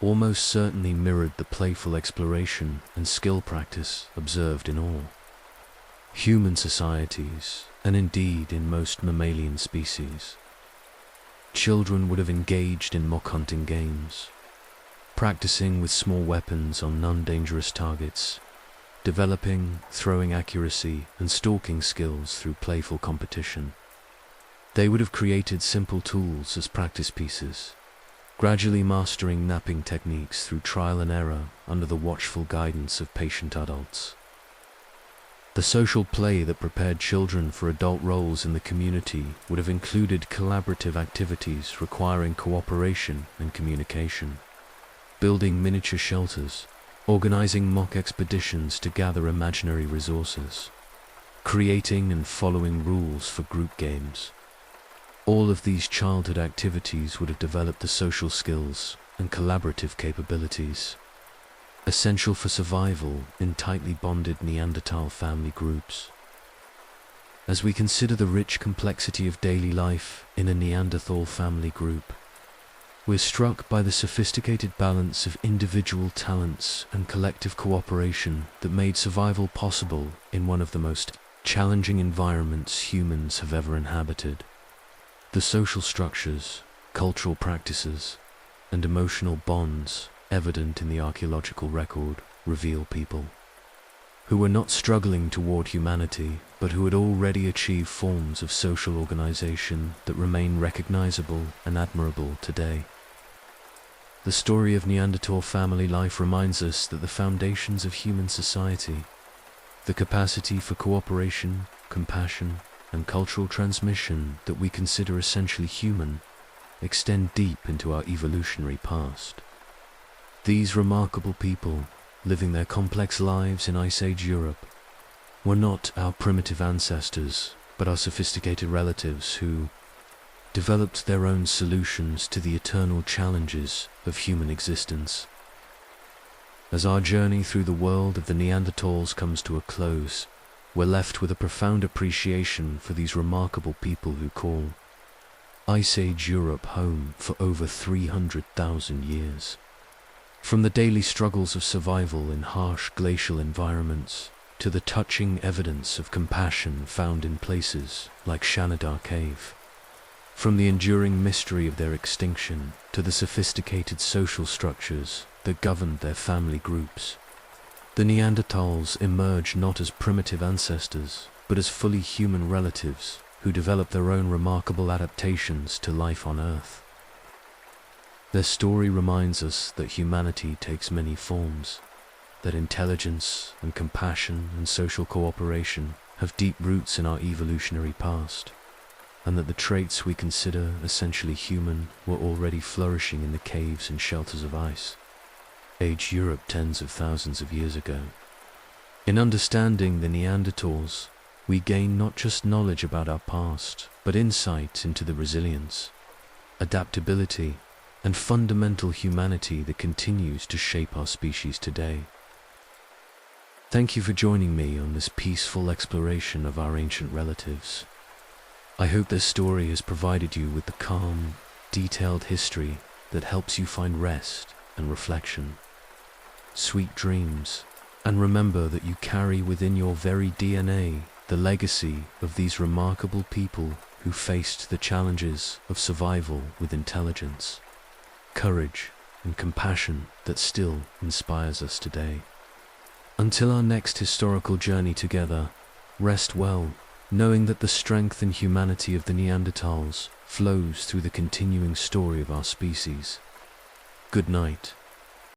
almost certainly mirrored the playful exploration and skill practice observed in all human societies, and indeed in most mammalian species. Children would have engaged in mock hunting games, practicing with small weapons on non-dangerous targets, developing throwing accuracy and stalking skills through playful competition. They would have created simple tools as practice pieces, gradually mastering napping techniques through trial and error under the watchful guidance of patient adults. The social play that prepared children for adult roles in the community would have included collaborative activities requiring cooperation and communication, building miniature shelters, organizing mock expeditions to gather imaginary resources, creating and following rules for group games. All of these childhood activities would have developed the social skills and collaborative capabilities essential for survival in tightly bonded Neanderthal family groups. As we consider the rich complexity of daily life in a Neanderthal family group, we're struck by the sophisticated balance of individual talents and collective cooperation that made survival possible in one of the most challenging environments humans have ever inhabited. The social structures, cultural practices, and emotional bonds evident in the archaeological record reveal people who were not struggling toward humanity, but who had already achieved forms of social organization that remain recognizable and admirable today. The story of Neanderthal family life reminds us that the foundations of human society, the capacity for cooperation, compassion, and cultural transmission that we consider essentially human, extend deep into our evolutionary past. These remarkable people, living their complex lives in Ice Age Europe, were not our primitive ancestors, but our sophisticated relatives who developed their own solutions to the eternal challenges of human existence. As our journey through the world of the Neanderthals comes to a close, we're left with a profound appreciation for these remarkable people who call Ice Age Europe home for over 300,000 years. From the daily struggles of survival in harsh glacial environments, to the touching evidence of compassion found in places like Shanidar Cave. From the enduring mystery of their extinction to the sophisticated social structures that governed their family groups, the Neanderthals emerge not as primitive ancestors, but as fully human relatives who developed their own remarkable adaptations to life on Earth. Their story reminds us that humanity takes many forms, that intelligence and compassion and social cooperation have deep roots in our evolutionary past, and that the traits we consider essentially human were already flourishing in the caves and shelters of ice age Europe tens of thousands of years ago. In understanding the Neanderthals, we gain not just knowledge about our past, but insight into the resilience, adaptability, and fundamental humanity that continues to shape our species today. Thank you for joining me on this peaceful exploration of our ancient relatives. I hope this story has provided you with the calm, detailed history that helps you find rest and reflection. Sweet dreams, and remember that you carry within your very DNA the legacy of these remarkable people who faced the challenges of survival with intelligence, courage, and compassion that still inspires us today. Until our next historical journey together, rest well, knowing that the strength and humanity of the Neanderthals flows through the continuing story of our species. Good night.